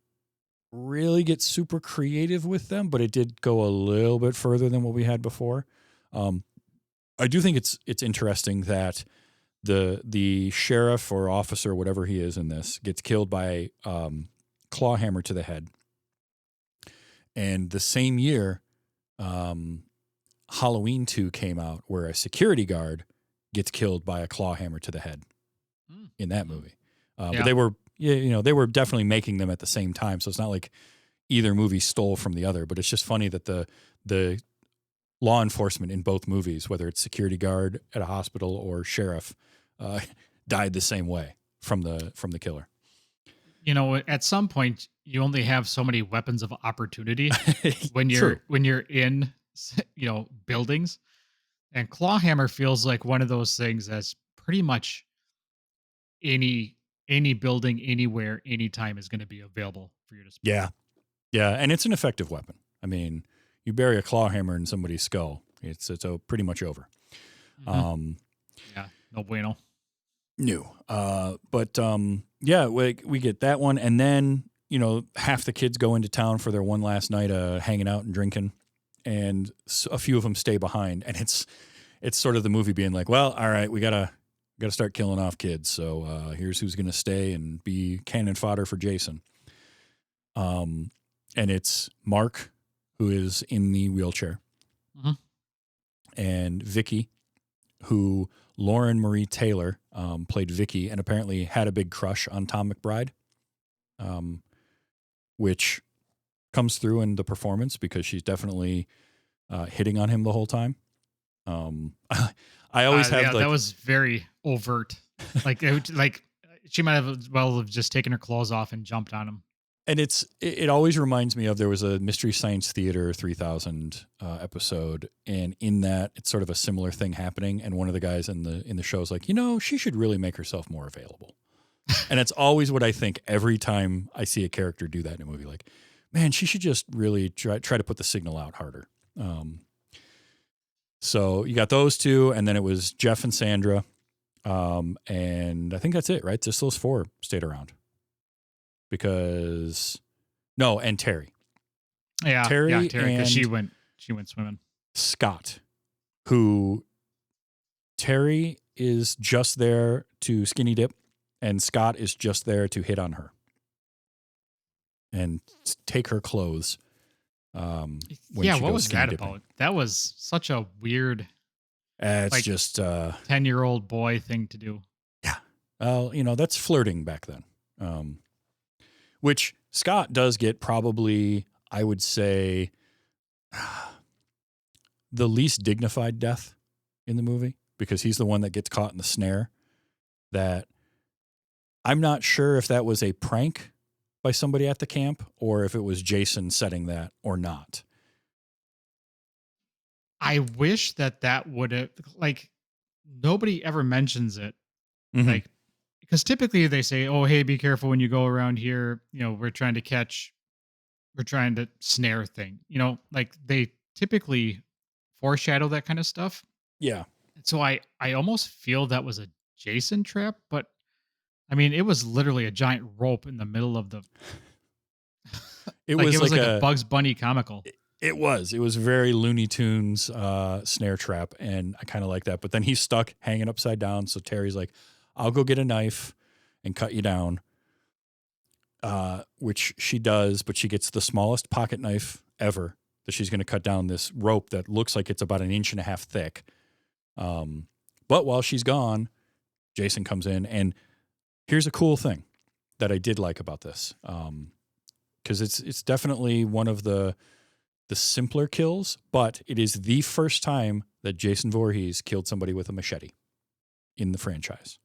really get super creative with them, but it did go a little bit further than what we had before. I do think it's interesting that the sheriff or officer, whatever he is in this, gets killed by claw hammer to the head. And the same year, Halloween 2 came out, where a security guard gets killed by a claw hammer to the head Mm. in that movie. But Yeah. they were definitely making them at the same time, so it's not like either movie stole from the other. But it's just funny that the law enforcement in both movies, whether it's security guard at a hospital or sheriff, died the same way from the killer. At some point, you only have so many weapons of opportunity True. when you're in buildings, and clawhammer feels like one of those things that's pretty much any building anywhere anytime is going to be available for you to spray. Yeah. Yeah, and it's an effective weapon. I mean, you bury a claw hammer in somebody's skull, it's pretty much over. Mhm. Yeah, no bueno. New. But yeah, we get that one, and then half the kids go into town for their one last night hanging out and drinking, and a few of them stay behind, and it's sort of the movie being like, well, all right, we gotta start killing off kids. So here's who's gonna stay and be cannon fodder for Jason. And it's Mark, who is in the wheelchair, Mhm. and Vicky, who Lauren Marie Taylor played Vicky, and apparently had a big crush on Tom McBride, which comes through in the performance because she's definitely hitting on him the whole time. I always have that was very overt. Like she might have just taken her clothes off and jumped on him. and it always reminds me of, there was a Mystery Science Theater 3000 episode, and in that it's sort of a similar thing happening, and one of the guys in the show is like, she should really make herself more available. And it's always what I think every time I see a character do that in a movie, like, man, she should just really try to put the signal out harder. So you got those two, and then it was Jeff and Sandra, and I think that's it, right? Just those four stayed around. Because and Terry. Yeah, Terry Terry, because and she went swimming. Scott, who Terry is just there to skinny dip, and Scott is just there to hit on her and take her clothes. When she What goes was skinny that dipping. about? That was such a weird It's like, just 10-year-old boy thing to do. yeah. Well, that's flirting back then. Which Scott does get, probably, I would say, the least dignified death in the movie, because he's the one that gets caught in the snare. That I'm not sure if that was a prank by somebody at the camp, or if it was Jason setting that or not. I wish that would have, like, nobody ever mentions it. Mhm. Like, because typically they say, "Oh, hey, be careful when you go around here. We're trying to snare thing." Like they typically foreshadow that kind of stuff. Yeah. So I almost feel that was a Jason trap, but I mean, it was literally a giant rope in the middle of the It like was it was like like a Bugs Bunny comical. It was very Looney Tunes snare trap, and I kind of like that. But then he's stuck hanging upside down, so Terry's like, I'll go get a knife and cut you down. which she does, but she gets the smallest pocket knife ever that she's going to cut down this rope that looks like it's about 1.5 inches thick. But while she's gone, Jason comes in, and here's a cool thing that I did like about this, because it's definitely one of the simpler kills, but it is the first time that Jason Voorhees killed somebody with a machete in the franchise,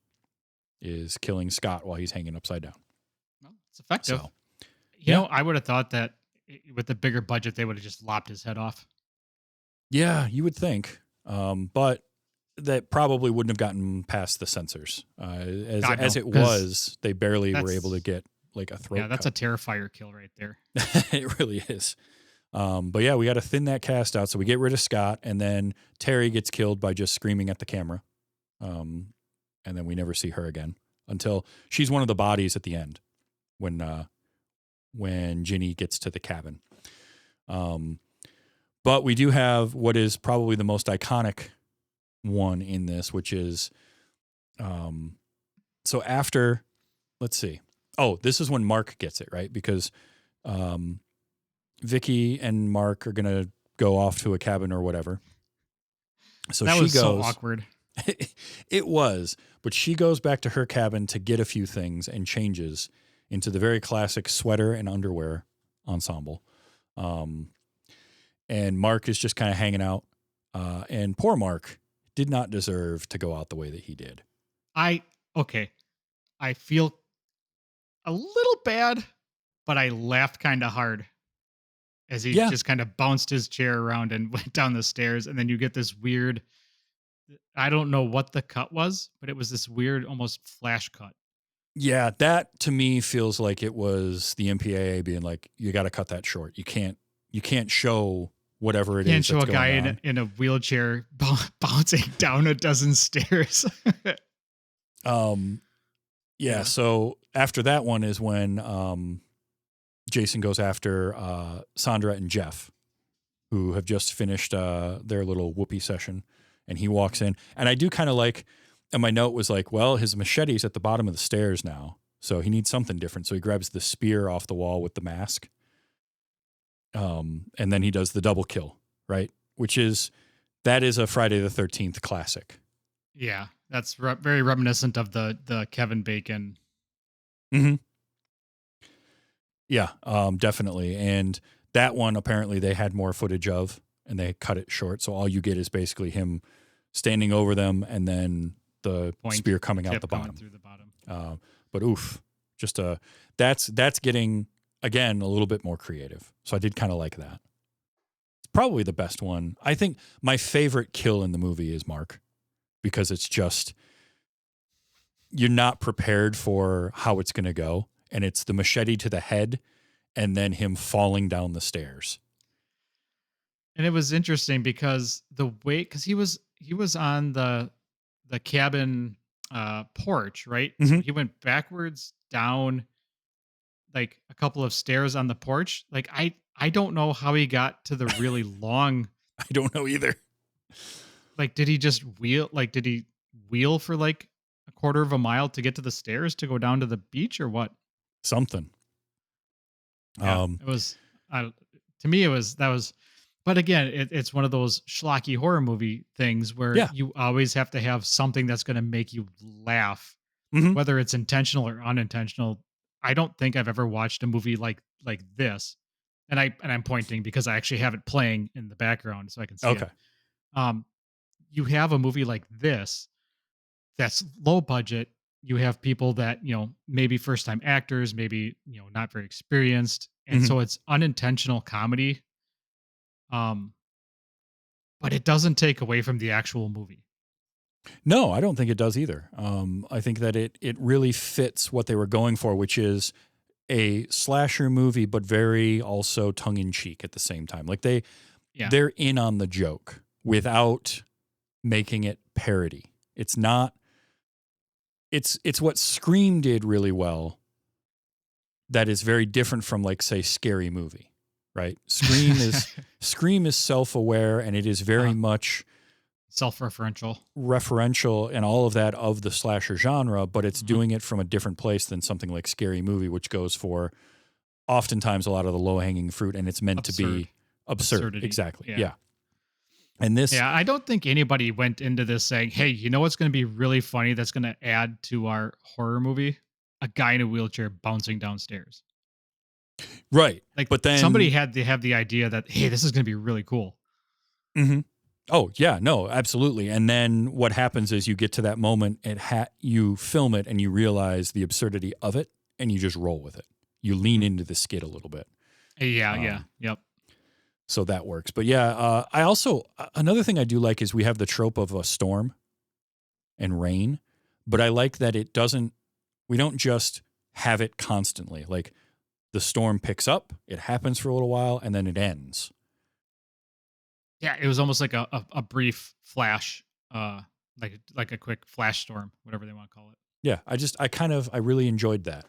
is killing Scott while he's hanging upside down. Well, it's effective. So, You know, I would have thought that with the bigger budget, they would have just lopped his head off. yeah, you would think, but that probably wouldn't have gotten past the censors. God, As no, it 'cause was, they barely were that's- able to get like a throat. Yeah, that's a cut. Terrifier kill right there. It really is. But yeah, we got to thin that cast out. So we get rid of Scott, and then Terry gets killed by just screaming at the camera. And then we never see her again until she's one of the bodies at the end when Ginny gets to the cabin. But we do have what is probably the most iconic one in this, which is, so after, let's see. Oh, this is when Mark gets it, right? Because, Vicky and Mark are going to go off to a cabin or whatever. So That she was goes, so awkward. It was, but she goes back to her cabin to get a few things and changes into the very classic sweater and underwear ensemble. And Mark is just kind of hanging out. And poor Mark did not deserve to go out the way that he did. I feel a little bad, but I laughed kind of hard as he Yeah. just kind of bounced his chair around and went down the stairs. And then you get this weird, I don't know what the cut was, but it was this weird, almost flash cut. Yeah, that to me feels like it was the MPAA being like, you got to cut that short. You can't show whatever it You can't is show a that's guy going on. in a wheelchair bouncing down a dozen stairs. Yeah, so after that one is when Jason goes after Sandra and Jeff, who have just finished their little whoopee session, and he walks in. And I do kind of like, and my note was like, well, his machete's at the bottom of the stairs now, so he needs something different. So he grabs the spear off the wall with the mask, and then he does the double kill, right? That is a Friday the 13th classic. Yeah, that's very reminiscent of the Kevin Bacon. Mm-hmm. Yeah, definitely. And that one, apparently they had more footage of, and they cut it short. So all you get is basically him standing over them and then the spear coming out the bottom. Through the bottom. But oof, that's getting, again, a little bit more creative. So I did kind of like that. It's probably the best one. I think my favorite kill in the movie is Mark, because it's just, you're not prepared for how it's going to go. And it's the machete to the head and then him falling down the stairs. And it was interesting because he was on the cabin porch, right? So Mhm. he went backwards down like a couple of stairs on the porch. Like I don't know how he got to the really long. I don't know either. Like, did he just wheel? Like, did he wheel for like a quarter of a mile to get to the stairs to go down to the beach or what? Something. Yeah, it was. To me, that was. But again, it's one of those schlocky horror movie things where Yeah. you always have to have something that's going to make you laugh, Mhm. whether it's intentional or unintentional. I don't think I've ever watched a movie like this, and I'm pointing because I actually have it playing in the background so I can see Okay. it. You have a movie like this that's low budget. You have people that, maybe first time actors, maybe, not very experienced. And Mhm. so it's unintentional comedy. But it doesn't take away from the actual movie. No, I don't think it does either. I think that it really fits what they were going for, which is a slasher movie, but very also tongue in cheek at the same time. Like they're in on the joke without making it parody. It's not. It's what Scream did really well. That is very different from, like, say, Scary Movie, right? Scream is self-aware, and it is very much self-referential. referential and all of that of the slasher genre, but it's doing it from a different place than something like Scary Movie, which goes for oftentimes a lot of the low hanging fruit, and it's meant to be absurd. Absurdity. Exactly. Yeah. Yeah. And this, Yeah, I don't think anybody went into this saying, "Hey, you know what's going to be really funny? That's going to add to our horror movie: a guy in a wheelchair bouncing downstairs." right. Like But somebody then, had to have the idea that, "Hey, this is going to be really cool." mhm. Oh yeah, no, absolutely. And then what happens is you get to that moment, you film it and you realize the absurdity of it, and you just roll with it. You lean into the skid a little bit. Yeah, Um, yep. So that works. But yeah, I also, another thing I do like is we have the trope of a storm and rain, but I like that we don't just have it constantly. Like the storm picks up, it happens for a little while, and then it ends. Yeah, it was almost like a brief flash, like a quick flash storm, whatever they want to call it. Yeah, I really enjoyed that.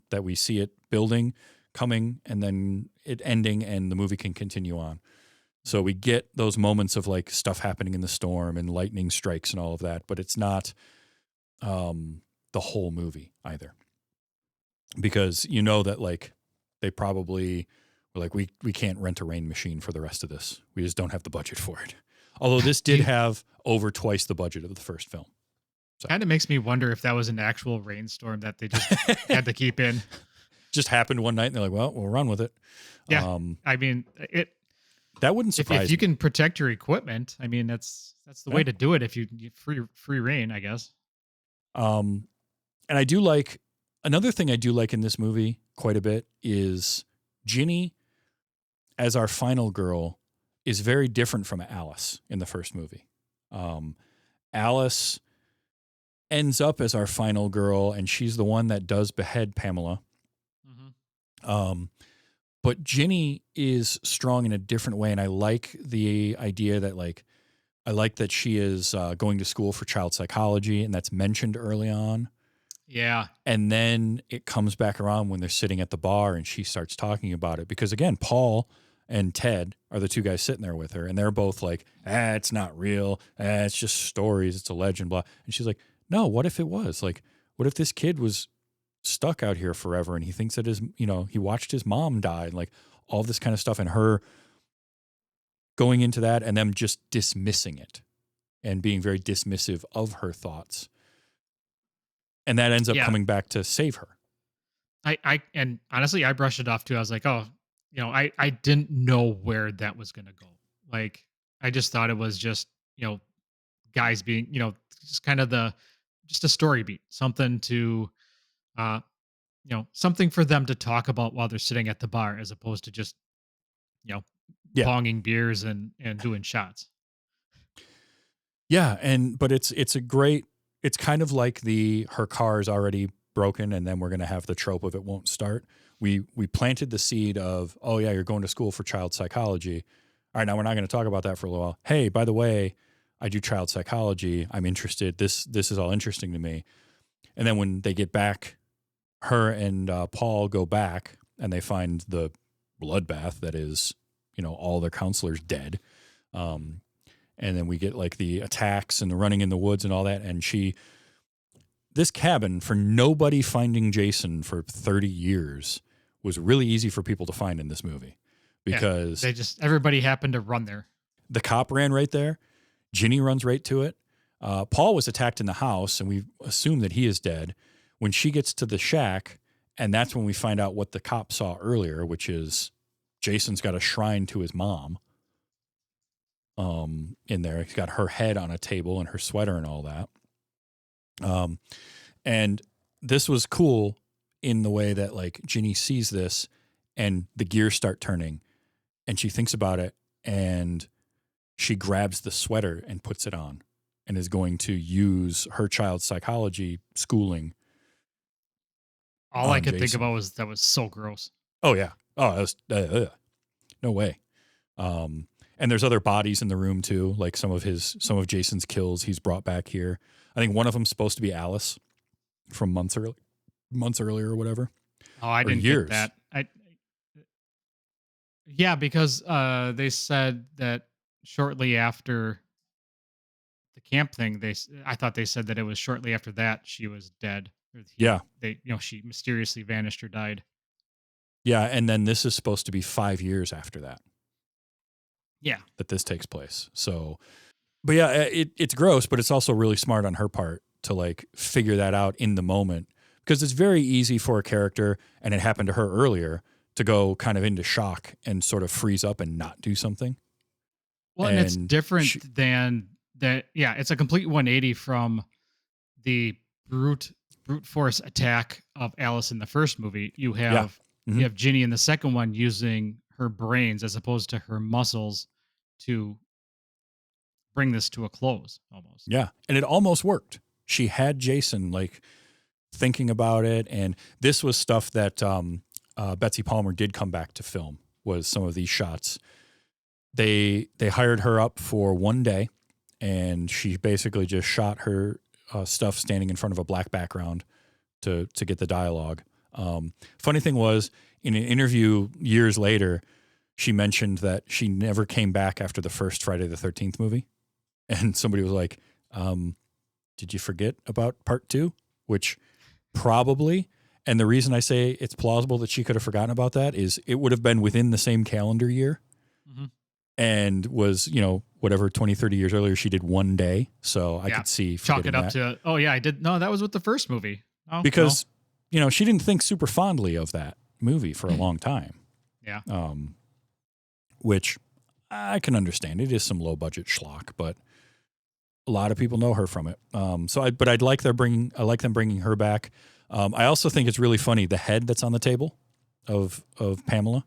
That we see it building, coming, and then it ending, and the movie can continue on. So we get those moments of like stuff happening in the storm and lightning strikes and all of that, but it's not the whole movie either, because you know that like they probably were like, we can't rent a rain machine for the rest of this. We just don't have the budget for it. Although this did have over twice the budget of the first film. So. Kind of makes me wonder if that was an actual rainstorm that they just had to keep in. Just happened one night, and they're like, "Well, we'll run with it." Yeah, I mean, that wouldn't surprise if you me. can protect your equipment. I mean, that's the way to do it. If you free reign, I guess. And I do like another thing I do like in this movie quite a bit is Ginny as our final girl is very different from Alice in the first movie. Alice ends up as our final girl, and she's the one that does behead Pamela. But Ginny is strong in a different way, and I like the idea that like I like that she is going to school for child psychology, and that's mentioned early on. Yeah. And then it comes back around when they're sitting at the bar, and she starts talking about it because again, Paul and Ted are the two guys sitting there with her, and they're both like, it's not real. It's just stories. It's a legend, blah. And she's like, no, what if it was? Like, what if this kid was stuck out here forever and he thinks that he watched his mom die and like all this kind of stuff, and her going into that and them just dismissing it and being very dismissive of her thoughts. And that ends up coming back to save her. And honestly, I brushed it off too. I was like, oh, I didn't know where that was going to go. Like, I just thought it was just, guys being, just kind of just a story beat, something to, something for them to talk about while they're sitting at the bar, as opposed to just, you know, bonging beers and doing shots. Yeah. But it's kind of like her car is already broken, and then we're going to have the trope of it won't start. We planted the seed of, oh yeah, you're going to school for child psychology. All right, now we're not going to talk about that for a little while. Hey, by the way, I do child psychology. I'm interested. This is all interesting to me. And then when they get back, her and Paul go back and they find the bloodbath that is, all their counselors dead. And then we get like the attacks and the running in the woods and all that. And this cabin, for nobody finding Jason for 30 years, was really easy for people to find in this movie because everybody happened to run there. The cop ran right there. Ginny runs right to it. Paul was attacked in the house, and we assume that he is dead. When she gets to the shack, and that's when we find out what the cop saw earlier, which is Jason's got a shrine to his mom in there. He's got her head on a table and her sweater and all that. And this was cool in the way that like Ginny sees this and the gears start turning and she thinks about it and she grabs the sweater and puts it on and is going to use her child psychology schooling. All I could think about was that was so gross. Oh yeah. Oh, that was, no way. And there's other bodies in the room too, like some of Jason's kills he's brought back here. I think one of them's supposed to be Alice from months earlier or whatever. Oh, I didn't get that. Yeah, because they said that shortly after camp thing, I thought they said that it was shortly after that she was dead. Or Yeah. She mysteriously vanished or died. Yeah. And then this is supposed to be 5 years after that Yeah. this takes place. So, but yeah, it's gross, but it's also really smart on her part to like figure that out in the moment, because it's very easy for a character, and it happened to her earlier, to go kind of into shock and sort of freeze up and not do something. Well, and it's different than that. Yeah, it's a complete 180 from the brute force attack of Alice in the first movie. You have Mhm. you have Ginny in the second one using her brains as opposed to her muscles to bring this to a close almost. Yeah. And it almost worked. She had Jason like thinking about it. And this was stuff that Betsy Palmer did come back to film, was some of these shots. They hired her up for one day, and she basically just shot her stuff standing in front of a black background to get the dialogue. Funny thing was, in an interview years later, she mentioned that she never came back after the first Friday the 13th movie. And somebody was like, did you forget about part 2? Which probably. And the reason I say it's plausible that she could have forgotten about that is it would have been within the same calendar year, and was, whatever, 20, 30 years earlier, she did one day. So I could see chalk it up that. to, oh yeah, I did. No, that was with the first movie. Oh, Because, she didn't think super fondly of that movie for a long time. Yeah. Which I can understand. It is some low budget schlock, but a lot of people know her from it. But I like them bringing her back. I also think it's really funny. The head that's on the table of Pamela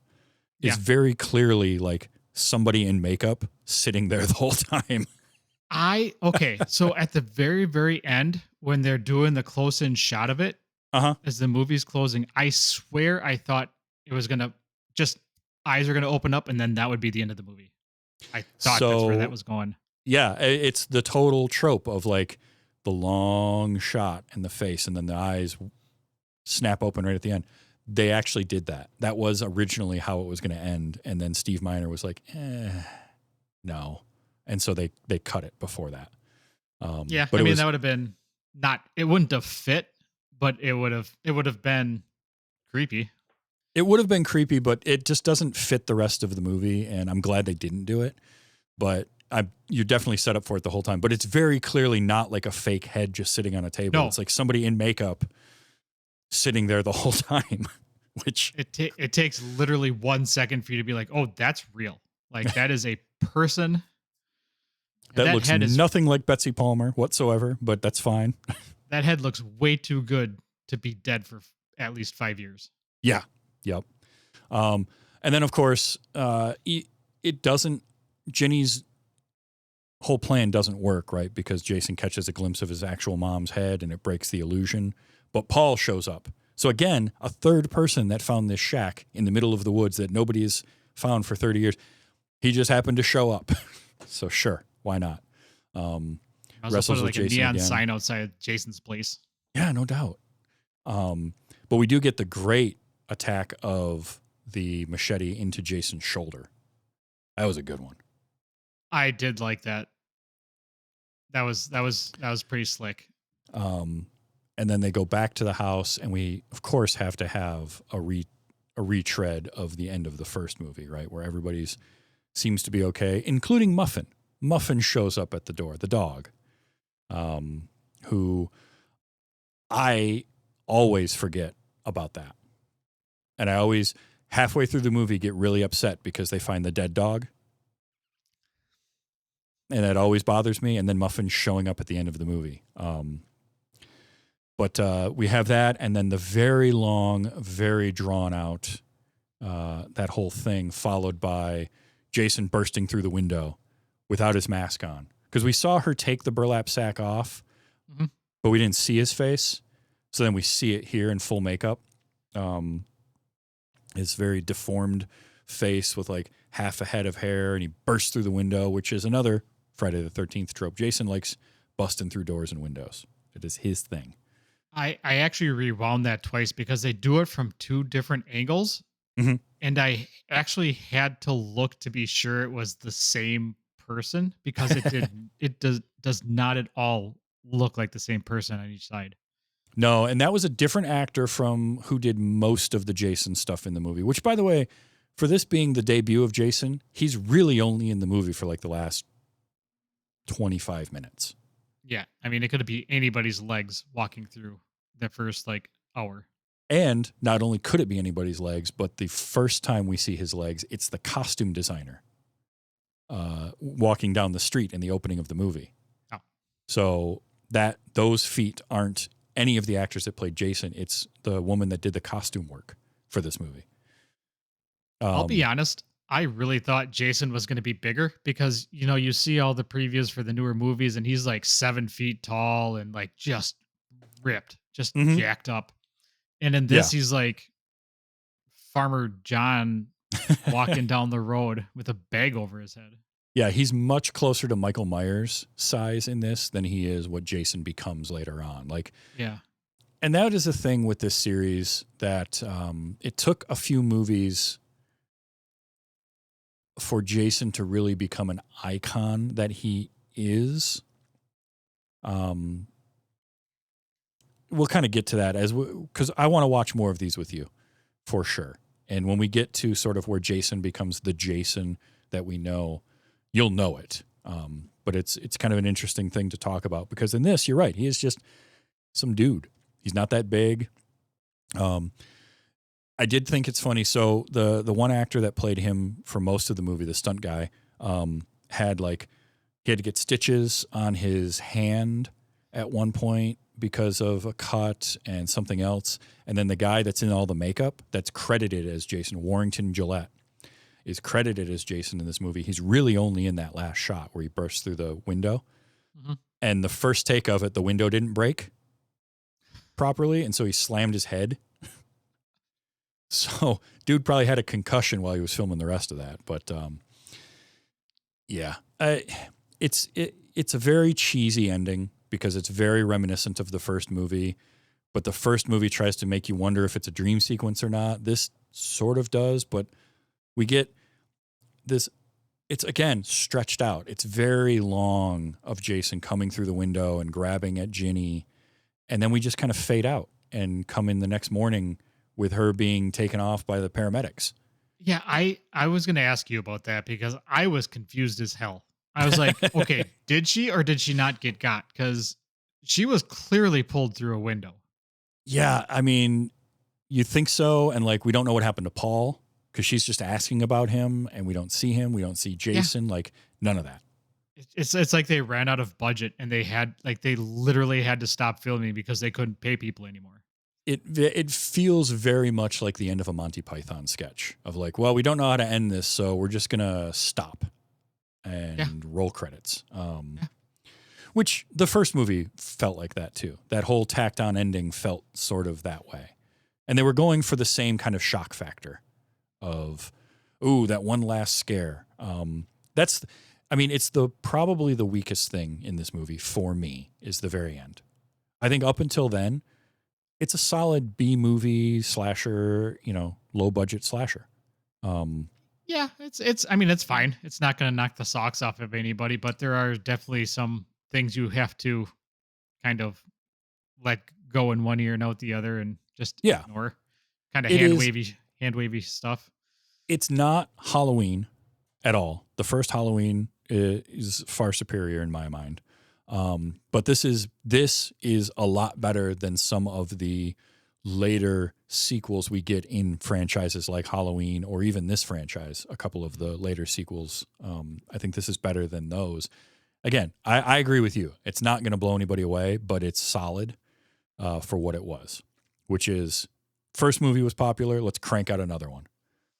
is very clearly like somebody in makeup sitting there the whole time. So at the very, very end, when they're doing the close in shot of it, as the movie's closing, I swear I thought it was gonna just eyes are gonna open up and then that would be the end of the movie. I thought that's where that was going. Yeah, it's the total trope of like the long shot in the face and then the eyes snap open right at the end. They actually did that. That was originally how it was going to end. And then Steve Miner was like, no. And so they cut it before that. But that would have been it wouldn't have fit, but it would have been creepy. It would have been creepy, but it just doesn't fit the rest of the movie. And I'm glad they didn't do it. But you're definitely set up for it the whole time. But it's very clearly not like a fake head just sitting on a table. No. It's like somebody in makeup sitting there the whole time, which it takes literally 1 second for you to be like, oh, that's real. Like that is a person. that looks nothing like Betsy Palmer whatsoever, but that's fine. That head looks way too good to be dead for at least 5 years. Yeah. Yep. And then of course, it doesn't, Ginny's whole plan doesn't work, right? Because Jason catches a glimpse of his actual mom's head and it breaks the illusion. But Paul shows up. So again, a third person that found this shack in the middle of the woods that nobody's found for 30 years. He just happened to show up. So sure, why not? Wrestles with Jason a neon again. Sign outside Jason's place. Yeah, no doubt. But we do get the great attack of the machete into Jason's shoulder. That was a good one. I did like that. That was pretty slick. And then they go back to the house, and we of course have to have a retread of the end of the first movie, right, where everybody's seems to be okay, including Muffin. Muffin shows up at the door, the dog, who I always forget about that, and I always halfway through the movie get really upset because they find the dead dog. And that always bothers me. And then Muffin showing up at the end of the movie. But we have that. And then the very long, very drawn out, that whole thing followed by Jason bursting through the window without his mask on. Because we saw her take the burlap sack off, but we didn't see his face. So then we see it here in full makeup. His very deformed face with like half a head of hair. And he bursts through the window, which is another Friday the 13th trope. Jason likes busting through doors and windows. It is his thing. I actually rewound that twice because they do it from 2 different angles. And I actually had to look to be sure it was the same person because it does not at all look like the same person on each side. No, and that was a different actor from who did most of the Jason stuff in the movie, which, by the way, for this being the debut of Jason, he's really only in the movie for like the last 25 minutes. Yeah, I mean, it could be anybody's legs walking through the first like hour. And not only could it be anybody's legs, but the first time we see his legs, it's the costume designer walking down the street in the opening of the movie. Oh. So those feet aren't any of the actors that played Jason. It's the woman that did the costume work for this movie. I'll be honest. I really thought Jason was going to be bigger because, you see all the previews for the newer movies and he's like 7 feet tall and like just ripped, just jacked up. And in this, he's like Farmer John walking down the road with a bag over his head. Yeah, he's much closer to Michael Myers' size in this than he is what Jason becomes later on. Yeah. And that is the thing with this series that it took a few movies for Jason to really become an icon that he is. We'll kind of get to that because I want to watch more of these with you for sure. And when we get to sort of where Jason becomes the Jason that we know, you'll know it. But it's kind of an interesting thing to talk about because in this, you're right. He is just some dude. He's not that big. I did think it's funny. So the one actor that played him for most of the movie, the stunt guy, had to get stitches on his hand at one point because of a cut and something else. And then the guy that's in all the makeup that's credited as Jason, Warrington Gillette, is credited as Jason in this movie. He's really only in that last shot where he bursts through the window. Mm-hmm. And the first take of it, the window didn't break properly. And so he slammed his head. So dude probably had a concussion while he was filming the rest of that. But yeah, it's a very cheesy ending because it's very reminiscent of the first movie. But the first movie tries to make you wonder if it's a dream sequence or not. This sort of does, but we get this. It's, again, stretched out. It's very long of Jason coming through the window and grabbing at Ginny. And then we just kind of fade out and come in the next morning with her being taken off by the paramedics. Yeah, I was going to ask you about that because I was confused as hell. I was like, okay, did she or did she not get got? Because she was clearly pulled through a window. Yeah, I mean, you think so. And we don't know what happened to Paul because she's just asking about him and we don't see him. We don't see Jason. Yeah. None of that. It's like they ran out of budget and they literally had to stop filming because they couldn't pay people anymore. It feels very much like the end of a Monty Python sketch of well, we don't know how to end this, so we're just going to stop and roll credits. Which the first movie felt like that too. That whole tacked on ending felt sort of that way. And they were going for the same kind of shock factor of, ooh, that one last scare. It's probably the weakest thing in this movie for me is the very end. I think up until then, it's a solid B movie slasher, low budget slasher. Yeah, it's fine. It's not going to knock the socks off of anybody, but there are definitely some things you have to kind of let go in one ear and out the other and just ignore. Kind of hand wavy stuff. It's not Halloween at all. The first Halloween is far superior in my mind. But this is a lot better than some of the later sequels we get in franchises like Halloween or even this franchise, a couple of the later sequels. I think this is better than those. Again, I agree with you. It's not going to blow anybody away, but it's solid for what it was, which is first movie was popular. Let's crank out another one.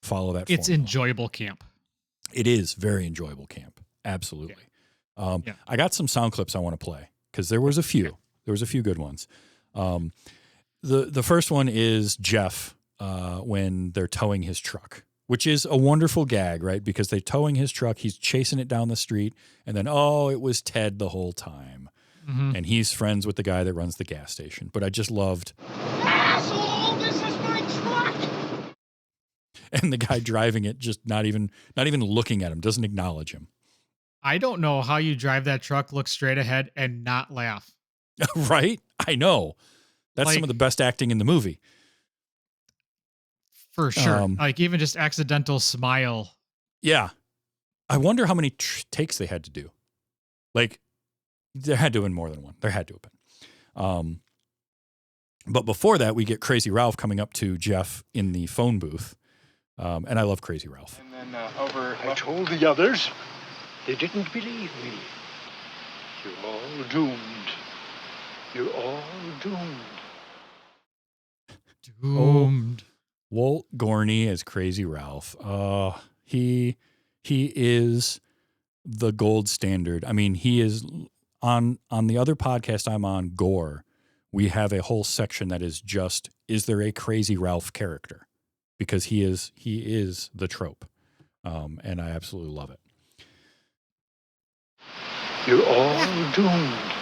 Follow that. It's formula. Enjoyable camp. It is very enjoyable camp. Absolutely. Yeah. I got some sound clips I want to play because there was a few. Okay. There was a few good ones. The first one is Jeff when they're towing his truck, which is a wonderful gag, right? Because they're towing his truck, he's chasing it down the street, and then, it was Ted the whole time. Mm-hmm. And he's friends with the guy that runs the gas station. But I just loved... Asshole, this is my truck! And the guy driving it just not even looking at him, doesn't acknowledge him. I don't know how you drive that truck, look straight ahead, and not laugh. Right? I know. That's some of Like, the best acting in the movie. for sure. Um, Like even just accidental smile. Yeah. I wonder how many takes they had to do. Like, there had to have been more than one. There had to have been. But before that, we get Crazy Ralph coming up to Jeff in the phone booth. And I love Crazy Ralph. And then over. I told the others. They didn't believe me. You're all doomed. You're all doomed. Doomed. Walt Gorney as Crazy Ralph. He is the gold standard. I mean, he is on the other podcast I'm on, Gore. We have a whole section that is just, is there a Crazy Ralph character? Because he is the trope. And I absolutely love it. You're all doomed.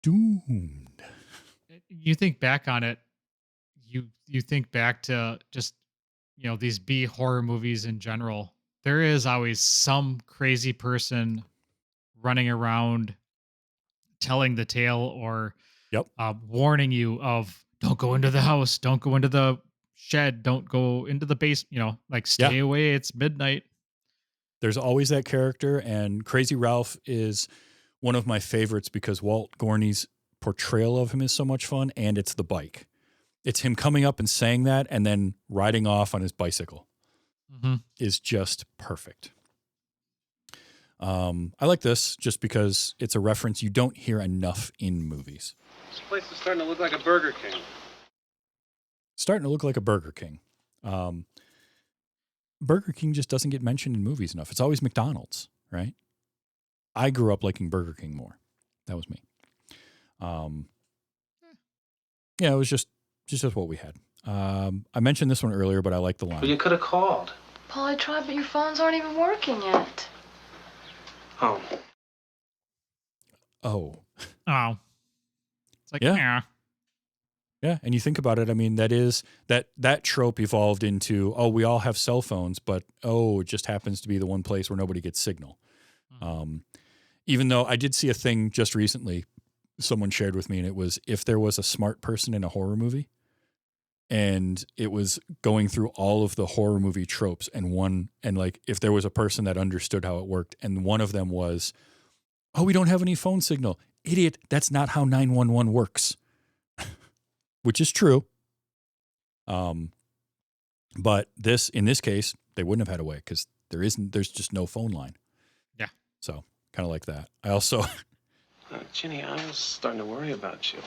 Doomed. You think back on it, you think back to just, these B horror movies in general. There is always some crazy person running around telling the tale or Yep. warning you of don't go into the house, don't go into the shed, don't go into the base, like stay away, it's midnight. There's always that character, and Crazy Ralph is one of my favorites because Walt Gorney's portrayal of him is so much fun, and it's the bike. It's him coming up and saying that and then riding off on his bicycle is just perfect. I like this just because it's a reference you don't hear enough in movies. This place is starting to look like a Burger King. Starting to look like a Burger King. Burger King just doesn't get mentioned in movies enough. It's always McDonald's, right? I grew up liking Burger King more. That was me. Yeah, it was just what we had. I mentioned this one earlier, but I like the line. Well, you could have called. Paul, I tried, but your phones aren't even working yet. Oh. Oh. Oh. It's like, Yeah. Yeah, and you think about it, I mean, that trope evolved into, we all have cell phones, but it just happens to be the one place where nobody gets signal. Even though I did see a thing just recently, someone shared with me, and it was if there was a smart person in a horror movie, and it was going through all of the horror movie tropes, and like if there was a person that understood how it worked, and one of them was, we don't have any phone signal. Idiot, that's not how 911 works. Which is true. But in this case, they wouldn't have had a way because there's just no phone line. Yeah. So kind of like that. I also, Ginny, I was starting to worry about you.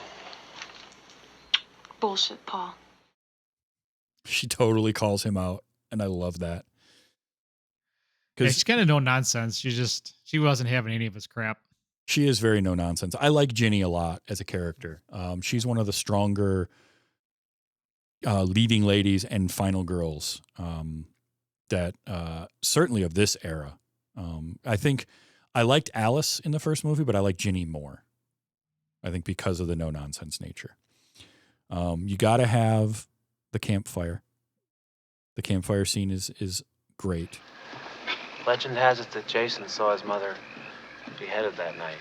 Bullshit, Paul. she totally calls him out, and I love that. Yeah, she's kind of no nonsense. She wasn't having any of his crap. She is very no nonsense. I like Ginny a lot as a character. She's one of the stronger leading ladies and final girls that certainly of this era. I think I liked Alice in the first movie, but I like Ginny more. I think because of the no nonsense nature. You got to have the campfire. The campfire scene is great. Legend has it that Jason saw his mother beheaded that night,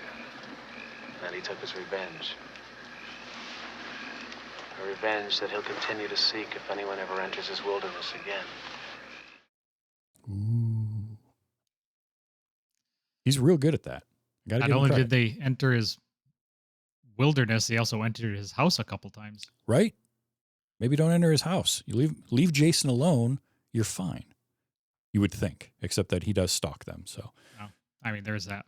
and he took his revenge. A revenge that he'll continue to seek if anyone ever enters his wilderness again. Ooh. He's real good at that. Not only did they enter his wilderness, they also entered his house a couple times. Right? Maybe don't enter his house. You leave Jason alone, you're fine. You would think, except that he does stalk them. So, I mean, there's that.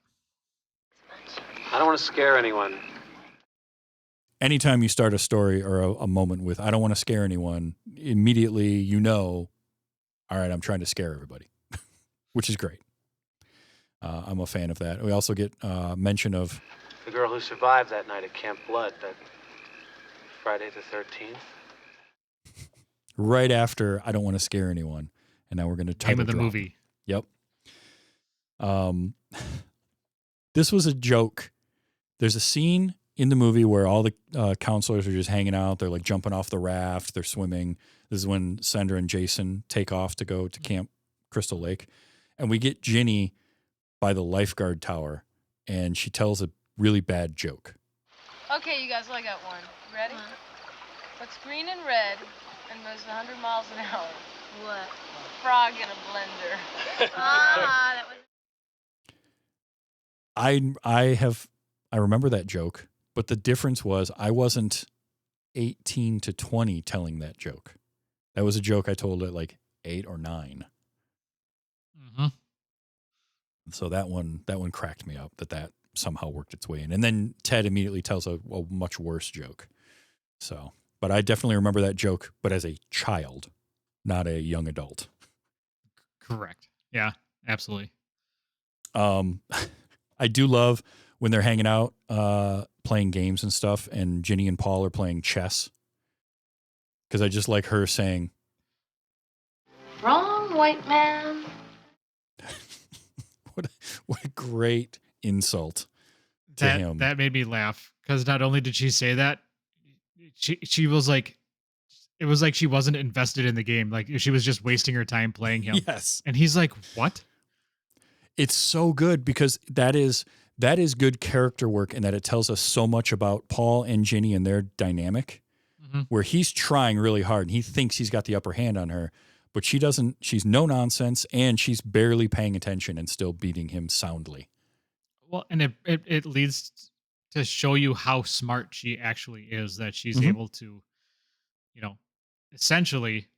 I don't want to scare anyone. anytime you start a story or a moment with, I don't want to scare anyone, immediately all right, I'm trying to scare everybody, which is great. I'm a fan of that. We also get mention of the girl who survived that night at Camp Blood, that Friday the 13th. Right after I don't want to scare anyone. And now we're going to title name of the drop. movie. Yep. This was a joke. There's a scene in the movie where all the counselors are just hanging out. They're like jumping off the raft. They're swimming. This is when Sandra and Jason take off to go to Camp Crystal Lake. And we get Ginny by the lifeguard tower, and she tells a really bad joke. Okay, you guys, well, I got one. Ready? What's green and red and goes 100 miles an hour? What? Frog in a blender. That was... I remember that joke, but the difference was I wasn't 18 to 20 telling that joke. That was a joke I told at like 8 or 9. Mm-hmm. So that one cracked me up that somehow worked its way in. And then Ted immediately tells a much worse joke. So, but I definitely remember that joke, but as a child, not a young adult. Correct. Yeah, absolutely. I do love when they're hanging out, playing games and stuff, and Ginny and Paul are playing chess. Because I just like her saying, Wrong, white man. what a great insult to him. That made me laugh because not only did she say that, she was like, it was like she wasn't invested in the game. Like she was just wasting her time playing him. Yes. And he's like, what? It's so good because that is good character work, and that it tells us so much about Paul and Ginny and their dynamic, where he's trying really hard and he thinks he's got the upper hand on her, but she doesn't. She's no nonsense, and she's barely paying attention and still beating him soundly. Well, and it leads to show you how smart she actually is, that she's able to, essentially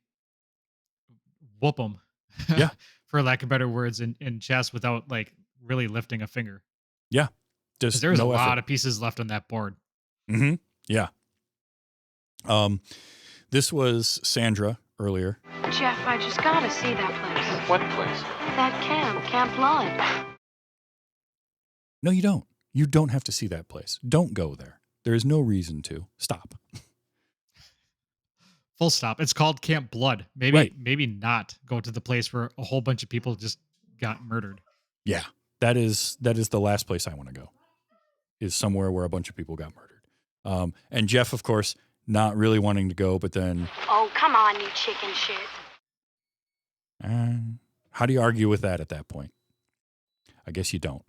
whoop him, Yeah. for lack of better words, in chess without like really lifting a finger. Yeah. Just there's no a lot effort. of pieces left on that board. Mm-hmm. Yeah. This was Sandra earlier. Jeff, I just gotta see that place. What place? That Camp Blood. No, you don't. You don't have to see that place. Don't go there. There is no reason to. Stop. Full stop. It's called Camp Blood. Maybe not go to the place where a whole bunch of people just got murdered. Yeah. That is the last place I want to go. Is somewhere where a bunch of people got murdered. And Jeff, of course, not really wanting to go, but then... Oh, come on, you chicken shit. How do you argue with that at that point? I guess you don't.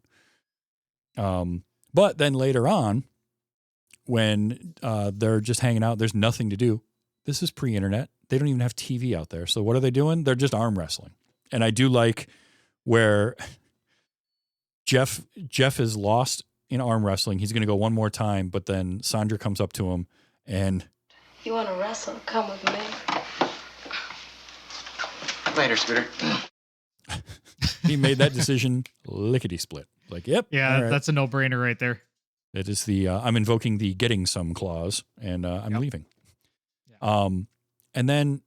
But then later on, when they're just hanging out, there's nothing to do. This is pre-internet. They don't even have TV out there. So what are they doing? They're just arm wrestling. And I do like where Jeff is lost in arm wrestling. He's going to go one more time, but then Sandra comes up to him and... You want to wrestle? Come with me. Later, Scooter. He made that decision lickety-split. Like, yep. Yeah, right. That's a no-brainer right there. It is the, I'm invoking the getting some clause, and I'm leaving. Yeah. And then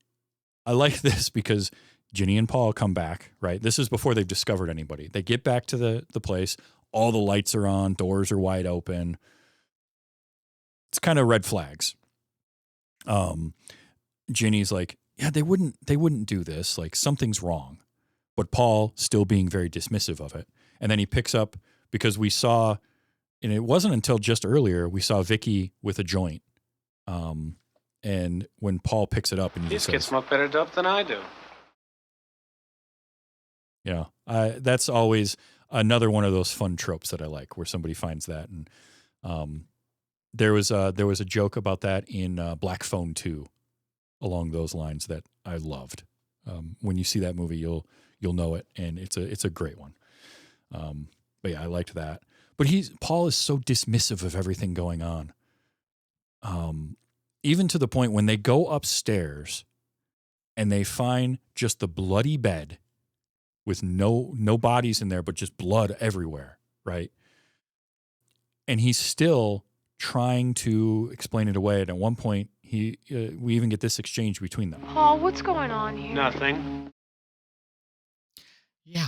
I like this because Ginny and Paul come back, right? This is before they've discovered anybody. They get back to the place. All the lights are on. Doors are wide open. It's kind of red flags. Ginny's like, yeah, they wouldn't do this. Like, something's wrong. But Paul still being very dismissive of it. And then he picks up, because we saw, and it wasn't until just earlier, we saw Vicky with a joint. And when Paul picks it up and he These says, kids smoke better dope than I do. Yeah, that's always another one of those fun tropes that I like, where somebody finds that. And there was a joke about that in Black Phone 2 along those lines that I loved. When you see that movie, you'll know it, and it's a great one. But yeah, I liked that. But Paul is so dismissive of everything going on. Even to the point when they go upstairs and they find just the bloody bed with no bodies in there, but just blood everywhere, right? And he's still trying to explain it away. And at one point, we even get this exchange between them. Paul, what's going on here? Nothing. Yeah,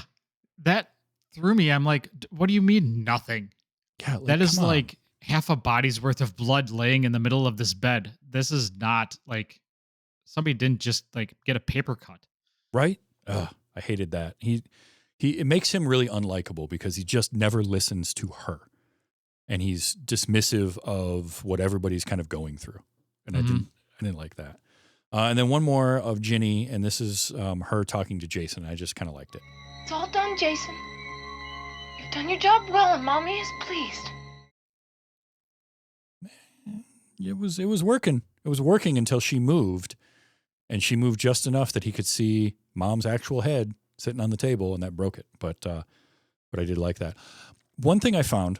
that threw me. I'm like, what do you mean nothing? Yeah, that is like half a body's worth of blood laying in the middle of this bed. This is not like somebody didn't just like get a paper cut. Right? I hated that. It makes him really unlikable because he just never listens to her. And he's dismissive of what everybody's kind of going through. And I didn't like that. And then one more of Ginny, and this is her talking to Jason. I just kind of liked it. It's all done, Jason. Done your job well, and Mommy is pleased. It was working. It was working until she moved, and she moved just enough that he could see Mom's actual head sitting on the table, and that broke it. But I did like that. One thing I found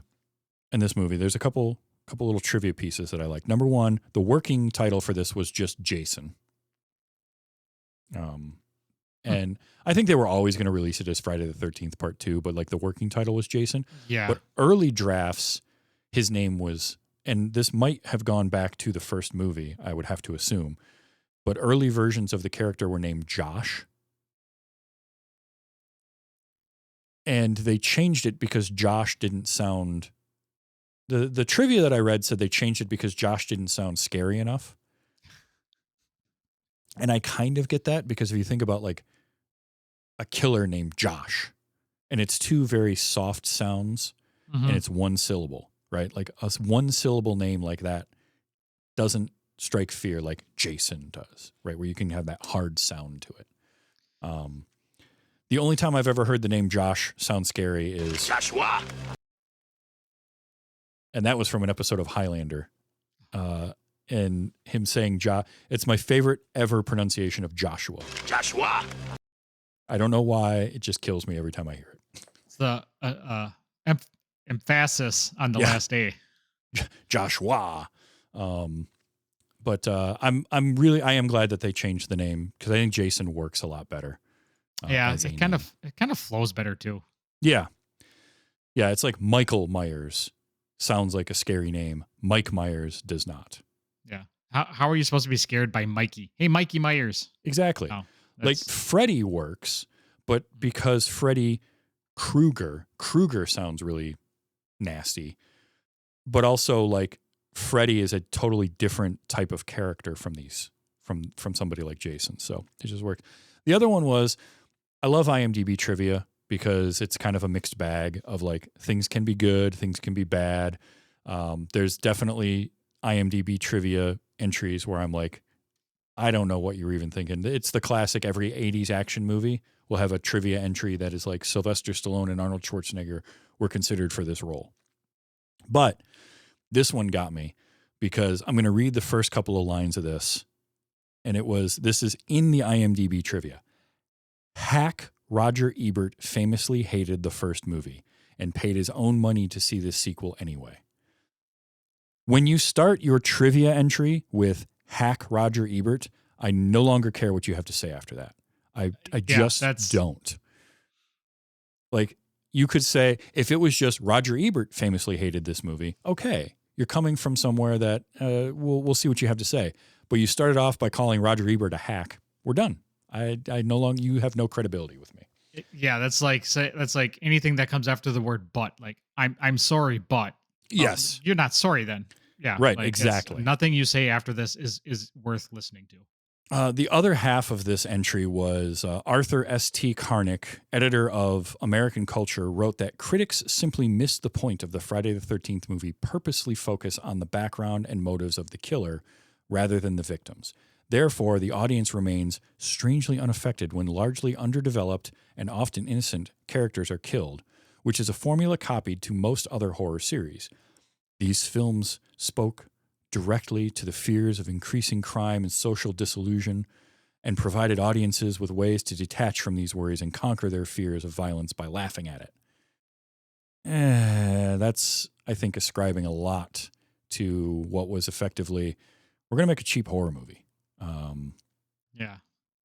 in this movie, there's a couple little trivia pieces that I like. Number one, the working title for this was just Jason. And I think they were always going to release it as Friday the 13th Part 2, but like the working title was Jason. Yeah. But early drafts, his name was, and this might have gone back to the first movie, I would have to assume, but early versions of the character were named Josh. And they changed it because Josh didn't sound, the trivia that I read said they changed it because Josh didn't sound scary enough. And I kind of get that, because if you think about like a killer named Josh, and it's two very soft sounds, and it's one syllable, right? Like a one syllable name like that doesn't strike fear like Jason does, right? Where you can have that hard sound to it. The only time I've ever heard the name Josh sound scary is Joshua. And that was from an episode of Highlander. And him saying it's my favorite ever pronunciation of Joshua. Joshua. I don't know why. It just kills me every time I hear it. It's the emphasis on the last A. Joshua. But I am glad that they changed the name, because I think Jason works a lot better. It kind of flows better too. Yeah. Yeah, it's like Michael Myers sounds like a scary name. Mike Myers does not. Yeah. How are you supposed to be scared by Mikey? Hey, Mikey Myers. Exactly. Oh, like Freddy works, but because Freddy Krueger sounds really nasty, but also like Freddy is a totally different type of character from somebody like Jason. So it just worked. The other one was, I love IMDb trivia because it's kind of a mixed bag of like things can be good, things can be bad. There's definitely IMDb trivia entries where I'm like, I don't know what you're even thinking. It's the classic, every 80s action movie will have a trivia entry that is like Sylvester Stallone and Arnold Schwarzenegger were considered for this role. But this one got me because I'm going to read the first couple of lines of this. And this is in the IMDb trivia. Hack Roger Ebert famously hated the first movie and paid his own money to see this sequel anyway. When you start your trivia entry with Hack Roger Ebert, I no longer care what you have to say after that. I just don't. Like, you could say, if it was just Roger Ebert famously hated this movie, okay, you're coming from somewhere that we'll see what you have to say. But you started off by calling Roger Ebert a hack. We're done. I no longer, you have no credibility with me. Yeah, that's like anything that comes after the word "but." Like, I'm sorry, but yes, you're not sorry then. Yeah, right, like, exactly. Nothing you say after this is worth listening to. The other half of this entry was Arthur S.T. Karnick, editor of American Culture, wrote that critics simply missed the point of the Friday the 13th movie, purposely focus on the background and motives of the killer rather than the victims. Therefore, the audience remains strangely unaffected when largely underdeveloped and often innocent characters are killed, which is a formula copied to most other horror series. These films spoke directly to the fears of increasing crime and social disillusion, and provided audiences with ways to detach from these worries and conquer their fears of violence by laughing at it. That's, I think, ascribing a lot to what was effectively, we're going to make a cheap horror movie. Yeah,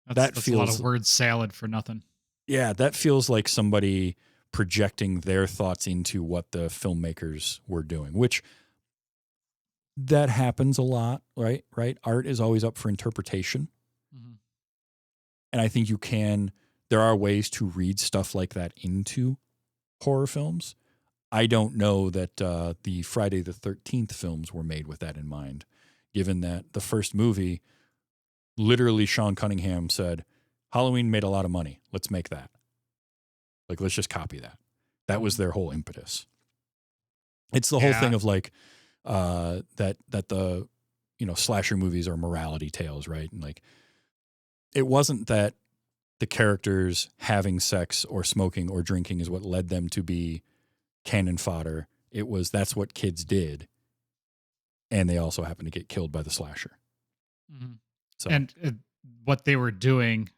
that's feels, a lot of word salad for nothing. Yeah, that feels like somebody projecting their thoughts into what the filmmakers were doing, which that happens a lot, right? Art is always up for interpretation. Mm-hmm. And I think there are ways to read stuff like that into horror films. I don't know that the Friday the 13th films were made with that in mind, given that the first movie, literally Sean Cunningham said, Halloween made a lot of money. Let's make that. Like, let's just copy that. That was their whole impetus. It's the whole thing of like, that the, slasher movies are morality tales, right? And like, it wasn't that the characters having sex or smoking or drinking is what led them to be cannon fodder. That's what kids did. And they also happened to get killed by the slasher. Mhm. So, And what they were doing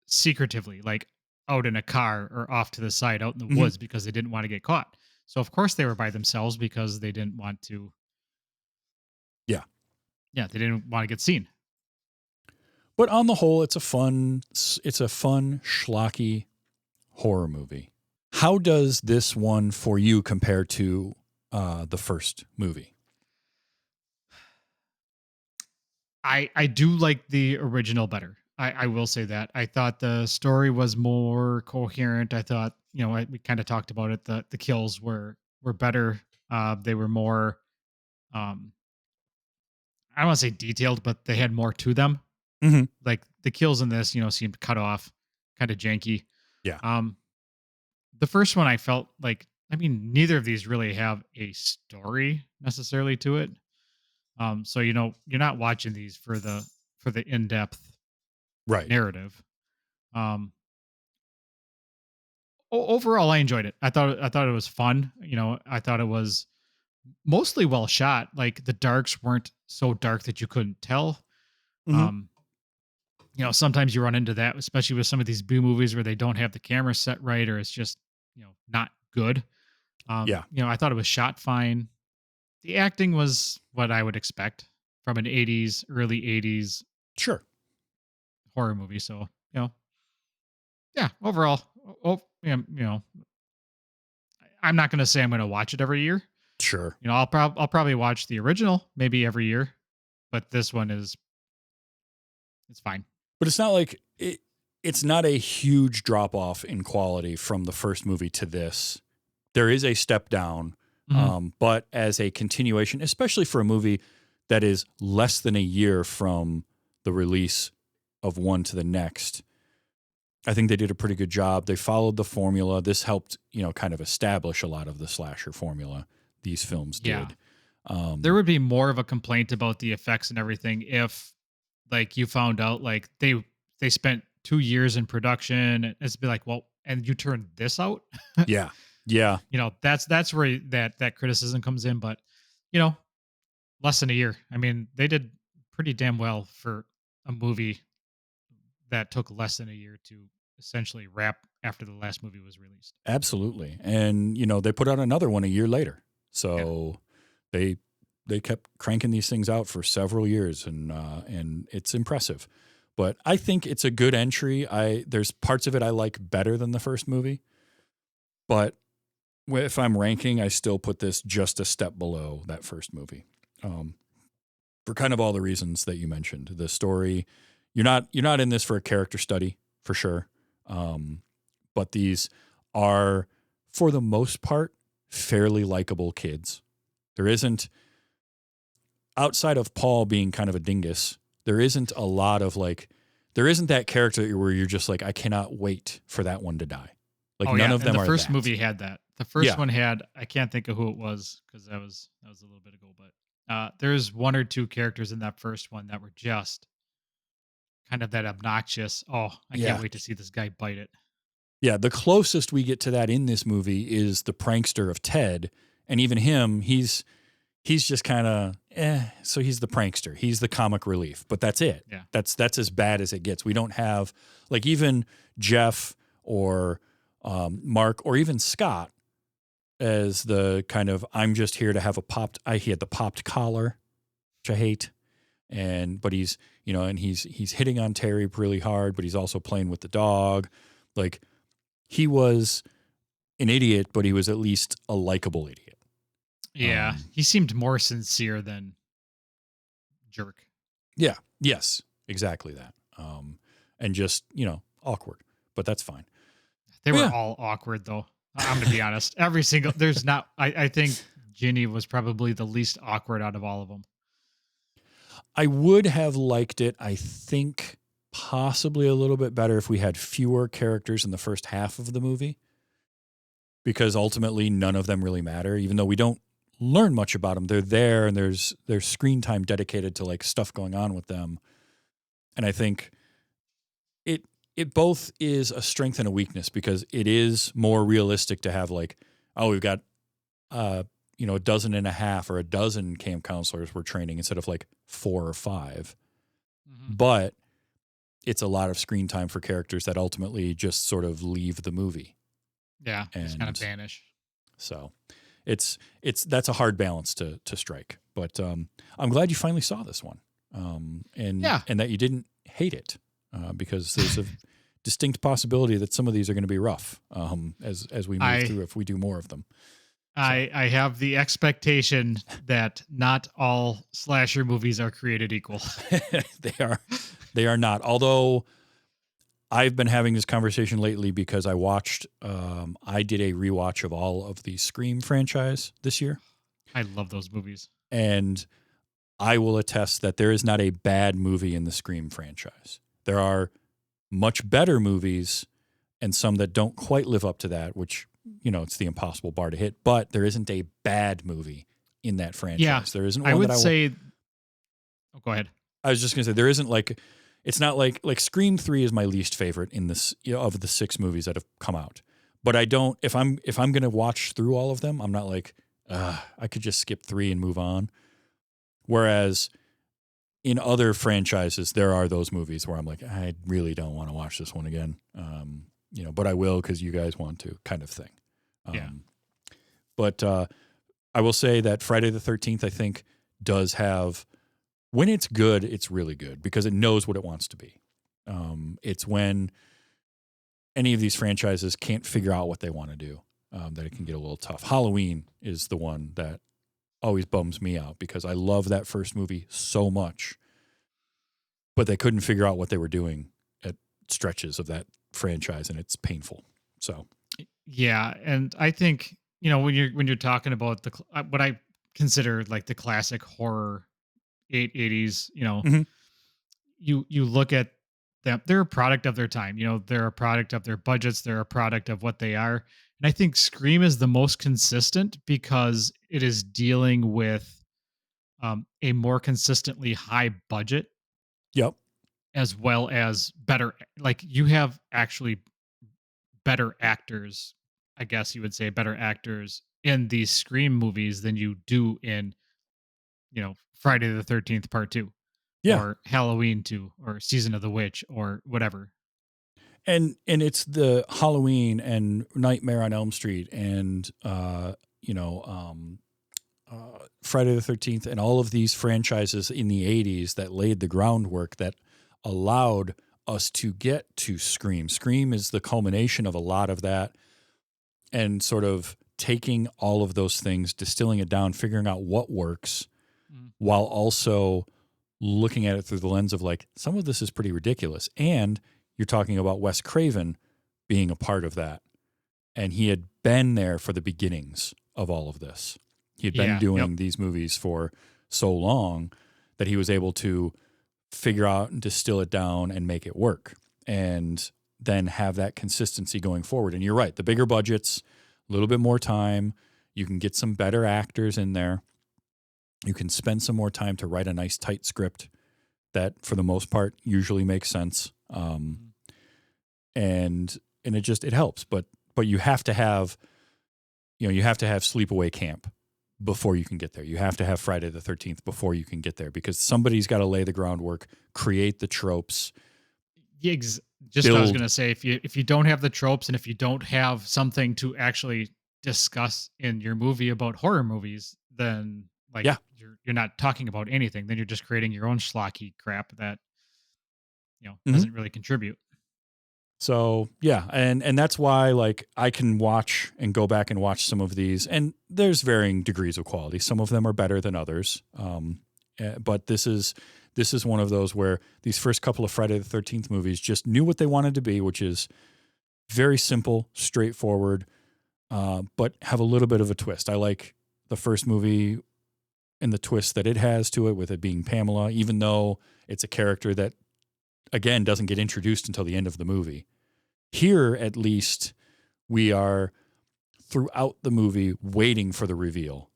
secretively, like out in a car or off to the side out in the Mhm. woods because they didn't want to get caught. So of course they were by themselves because they didn't want to. Yeah. Yeah, they didn't want to get seen. But on the whole, it's a fun schlocky horror movie. How does this one for you compare to the first movie? I do like the original better. I will say that. I thought the story was more coherent. I thought, we kind of talked about it. The kills were better. They were more um I don't want to say detailed, but they had more to them. Mhm. Like the kills in this, seemed cut off, kind of janky. Yeah. The first one I felt like, neither of these really have a story necessarily to it. So you're not watching these for the in-depth Right. narrative. Um, Overall, I enjoyed it. I thought it was fun. I thought it was mostly well shot. Like the darks weren't so dark that you couldn't tell. Mhm. Um, sometimes you run into that, especially with some of these B movies where they don't have the camera set right, or it's just not good. Yeah. I thought it was shot fine. The acting was what I would expect from an early 80s Sure. horror movie. So, yeah, overall, I'm not going to say I'm going to watch it every year. Sure. I'll probably watch the original maybe every year, but this one it's fine. But it's not like it's not a huge drop off in quality from the first movie to this. There is a step down, but as a continuation, especially for a movie that is less than a year from the release of one to the next, I think they did a pretty good job. They followed the formula. This helped, kind of establish a lot of the slasher formula these films Yeah. did. There would be more of a complaint about the effects and everything if, like, you found out like they spent 2 years in production. And it's be like, well, and you turned this out. Yeah. Yeah. That's where that criticism comes in. But less than a year. They did pretty damn well for a movie that took less than a year to essentially wrap after the last movie was released. Absolutely. And, they put out another one a year later. So they kept cranking these things out for several years and it's impressive. But I think it's a good entry. There's parts of it I like better than the first movie. But if I'm ranking, I still put this just a step below that first movie. For kind of all the reasons that you mentioned. The story, you're not in this for a character study, for sure. But these are, for the most part, fairly likable kids. There isn't, outside of Paul being kind of a dingus, there isn't a lot of there isn't that character where you're just like, I cannot wait for that one to die. None of them the are first that. movie had that. The first one had, I can't think of who it was because that was a little bit ago, but there's one or two characters in that first one that were just kind of that obnoxious. Oh, I can't wait to see this guy bite it. Yeah, the closest we get to that in this movie is the prankster of Ted, and even him, he's just kind of so he's the prankster. He's the comic relief, but that's it. Yeah. That's as bad as it gets. We don't have even Jeff or Mark or even Scott as the kind of, I'm just here to have he had the popped collar, which I hate. But he's, and he's hitting on Terry really hard, but he's also playing with the dog. He was an idiot, but he was at least a likable idiot. Yeah. He seemed more sincere than jerk. Yeah. Yes, exactly that. And just, awkward, but that's fine. They were all awkward though. I'm going to be honest. I think Ginny was probably the least awkward out of all of them. I would have liked it, I think, possibly a little bit better if we had fewer characters in the first half of the movie, because ultimately none of them really matter, even though we don't learn much about them. They're there and there's screen time dedicated to stuff going on with them. And I think it both is a strength and a weakness because it is more realistic to have like, oh, we've got, a dozen and a half or a dozen camp counselors we're training instead of like 4 or 5. Mhm. But it's a lot of screen time for characters that ultimately just sort of leave the movie. Yeah, just kind of And vanish. So that's a hard balance to strike. But I'm glad you finally saw this one. And that you didn't hate it because there's a distinct possibility that some of these are going to be rough as we move through if we do more of them. I have the expectation that not all slasher movies are created equal. They are not. Although I've been having this conversation lately because I watched, I did a rewatch of all of the Scream franchise this year. I love those movies. And I will attest that there is not a bad movie in the Scream franchise. There are much better movies and some that don't quite live up to that, which, it's the impossible bar to hit, but there isn't a bad movie in that franchise. Yeah, there isn't one I would that say. Oh, go ahead. I was just going to say there isn't like, it's not like Scream 3 is my least favorite in this of the 6 movies that have come out. But I don't, if I'm going to watch through all of them, I'm not like, I could just skip 3 and move on. Whereas in other franchises, there are those movies where I'm like, I really don't want to watch this one again. But I will because you guys want to, kind of thing. Yeah. But I will say that Friday the 13th, I think, does have, when it's good, it's really good because it knows what it wants to be. It's when any of these franchises can't figure out what they want to do that it can get a little tough. Halloween is the one that always bums me out because I love that first movie so much, but they couldn't figure out what they were doing at stretches of that franchise, and it's painful. So, yeah, and I think when you're talking about what I consider like the classic horror 80s, Mhm. you look at them, they're a product of their time. They're a product of their budgets. They're a product of what they are. And I think Scream is the most consistent because it is dealing with a more consistently high budget, Yep. as well as better, like you have actually better actors, I guess you would say better actors in these Scream movies than you do in, Friday the 13th Part 2 Yeah. or Halloween 2 or Season of the Witch or whatever. And it's the Halloween and Nightmare on Elm Street and Friday the 13th and all of these franchises in the 80s that laid the groundwork that allowed us to get to Scream. Scream is the culmination of a lot of that and sort of taking all of those things, distilling it down, figuring out what works while also looking at it through the lens of like, some of this is pretty ridiculous. And you're talking about Wes Craven being a part of that. And he had been there for the beginnings of all of this. He had been doing these movies for so long that he was able to figure out and distill it down and make it work and then have that consistency going forward. And you're right, the bigger budgets, a little bit more time, you can get some better actors in there. You can spend some more time to write a nice tight script that for the most part usually makes sense. And it helps, but you have to have, Sleepaway Camp before you can get there. You have to have Friday the 13th before you can get there because somebody's got to lay the groundwork, create the tropes. Just what I was going to say, if you don't have the tropes and if you don't have something to actually discuss in your movie about horror movies, then you're not talking about anything. Then you're just creating your own schlocky crap that doesn't really contribute. So yeah, and that's why like I can watch and go back and watch some of these, and there's varying degrees of quality. Some of them are better than others, but this is one of those where these first couple of Friday the 13th movies just knew what they wanted to be, which is very simple, straightforward, but have a little bit of a twist. I like the first movie and the twist that it has to it, with it being Pamela, even though it's a character that, again, doesn't get introduced until the end of the movie. Here, at least, we are throughout the movie waiting for the reveal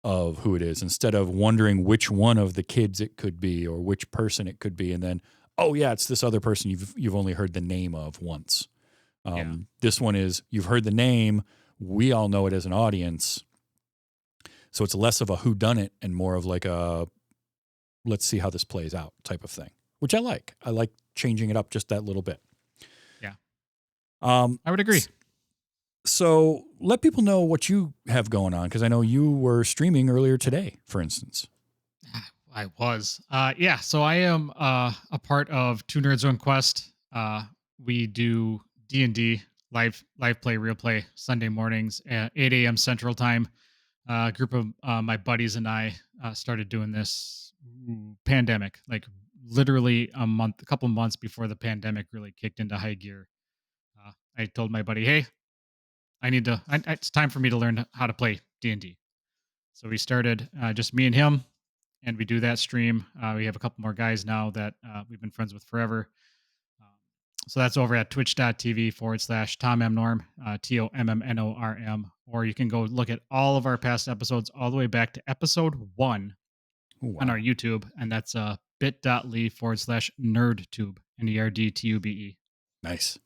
of who it is, instead of wondering which one of the kids it could be or which person it could be. And then, oh yeah, it's this other person you've only heard the name of once. This one is you've heard the name. We all know it as an audience. So it's less of a whodunit and more of like a let's see how this plays out type of thing, which I like. I like changing it up just that little bit. Yeah. I would agree. So let people know what you have going on, because I know you were streaming earlier today, for instance. I was. Yeah, so I am a part of Two Nerds One Quest. We do D&D, live play, real play, Sunday mornings at 8 a.m. Central Time. A group of my buddies and I started doing this pandemic, like literally a couple months before the pandemic really kicked into high gear. I told my buddy, hey, it's time for me to learn how to play D&D. So we started just me and him, and we do that stream. We have a couple more guys now that we've been friends with forever. So that's over at twitch.tv/Tom M. Norm, TOMMNORM. Or you can go look at all of our past episodes all the way back to episode 1 on our YouTube. And that's bit.ly/nerdtube, NERDTUBE. Nice.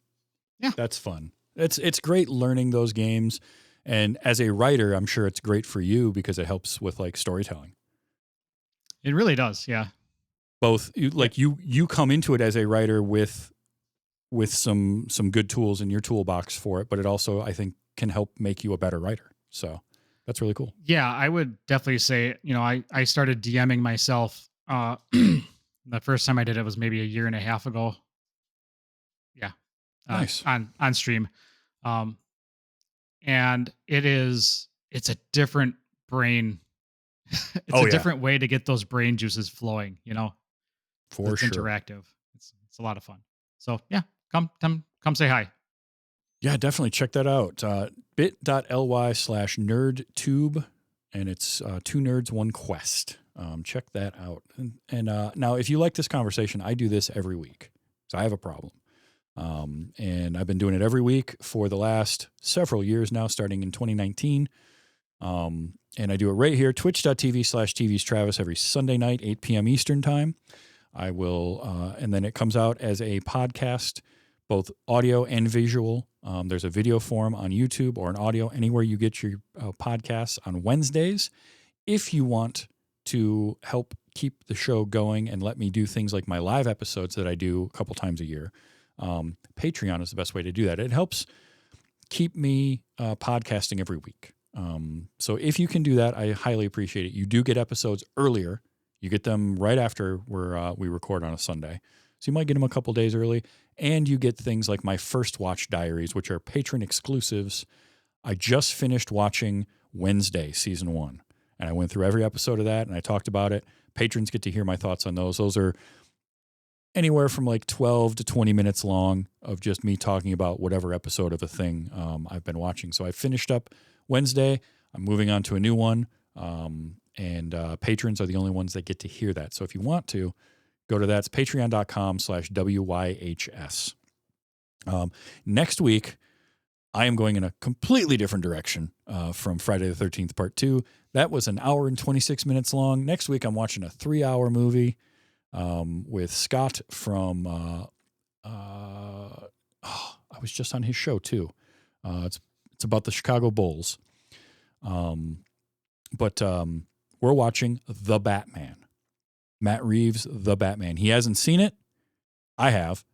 Yeah. That's fun. It's great learning those games. And as a writer, I'm sure it's great for you because it helps with like storytelling. It really does. Yeah. Both you come into it as a writer with some good tools in your toolbox for it, but it also, I think, can help make you a better writer. So that's really cool. Yeah, I would definitely say, I started DMing myself. The first time I did it was maybe a year and a half ago. Yeah. Nice. On stream. And it's a different brain. It's a different way to get those brain juices flowing, For sure. Interactive. It's a lot of fun. So yeah, come say hi. Yeah, definitely check that out. bit.ly/nerdtube, and it's Two Nerds One Quest. Check that out. And now, if you like this conversation, I do this every week, so I have a problem. And I've been doing it every week for the last several years now, starting in 2019. And I do it right here, twitch.tv/TV's Travis, every Sunday night, 8 p.m. Eastern time. I will, and then it comes out as a podcast, both audio and visual. There's a video form on YouTube or an audio anywhere you get your podcasts on Wednesdays. If you want to help keep the show going and let me do things like my live episodes that I do a couple times a year, Patreon is the best way to do that. It helps keep me podcasting every week. So if you can do that, I highly appreciate it. You do get episodes earlier. You get them right after we record on a Sunday. So you might get them a couple days early. And you get things like my First Watch Diaries, which are patron exclusives. I just finished watching Wednesday, season 1. And I went through every episode of that and I talked about it. Patrons get to hear my thoughts on those. Those are anywhere from like 12 to 20 minutes long of just me talking about whatever episode of a thing I've been watching. So I finished up Wednesday. I'm moving on to a new one. And patrons are the only ones that get to hear that. So if you want to, go to that. It's patreon.com/WYHS. Next week, I am going in a completely different direction from Friday the 13th Part 2. That was an hour and 26 minutes long. Next week, I'm watching a 3-hour movie with Scott from, I was just on his show too. It's about the Chicago Bulls. But we're watching The Batman. Matt Reeves' The Batman. He hasn't seen it. I have.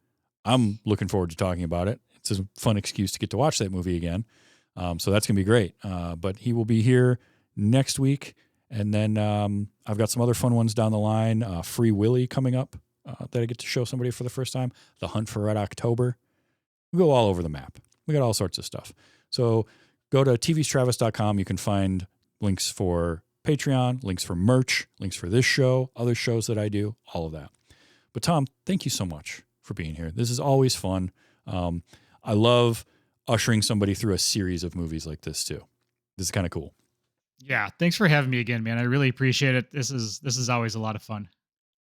I'm looking forward to talking about it. It's a fun excuse to get to watch that movie again. So that's going to be great. But he will be here next week. And then I've got some other fun ones down the line. Free Willy coming up that I get to show somebody for the first time. The Hunt for Red October. We go all over the map. We got all sorts of stuff. So go to tvstravis.com. You can find links for Patreon, links for merch, links for this show, other shows that I do, all of that. But Tom, thank you so much for being here. This is always fun. I love ushering somebody through a series of movies like this too. This is kind of cool. Yeah, thanks for having me again, man. I really appreciate it. This is always a lot of fun.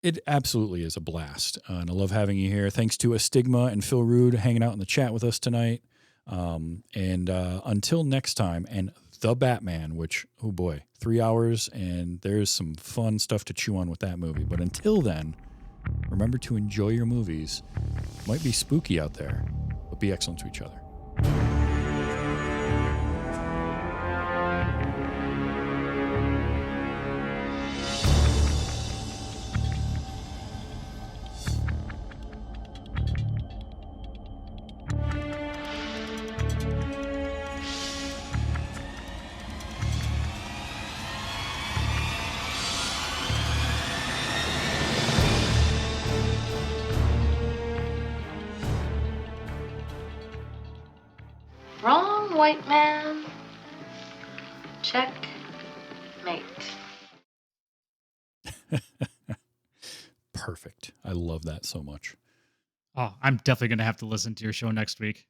It absolutely is a blast, and I love having you here. Thanks to Astigma and Phil Rude hanging out in the chat with us tonight. And until next time, and The Batman, which, oh boy, 3 hours, and there's some fun stuff to chew on with that movie. But until then, Remember to enjoy your movies. Might be spooky out there, but be excellent to each other. Wrong, white man. Check. Mate. Perfect. I love that so much. Oh, I'm definitely going to have to listen to your show next week.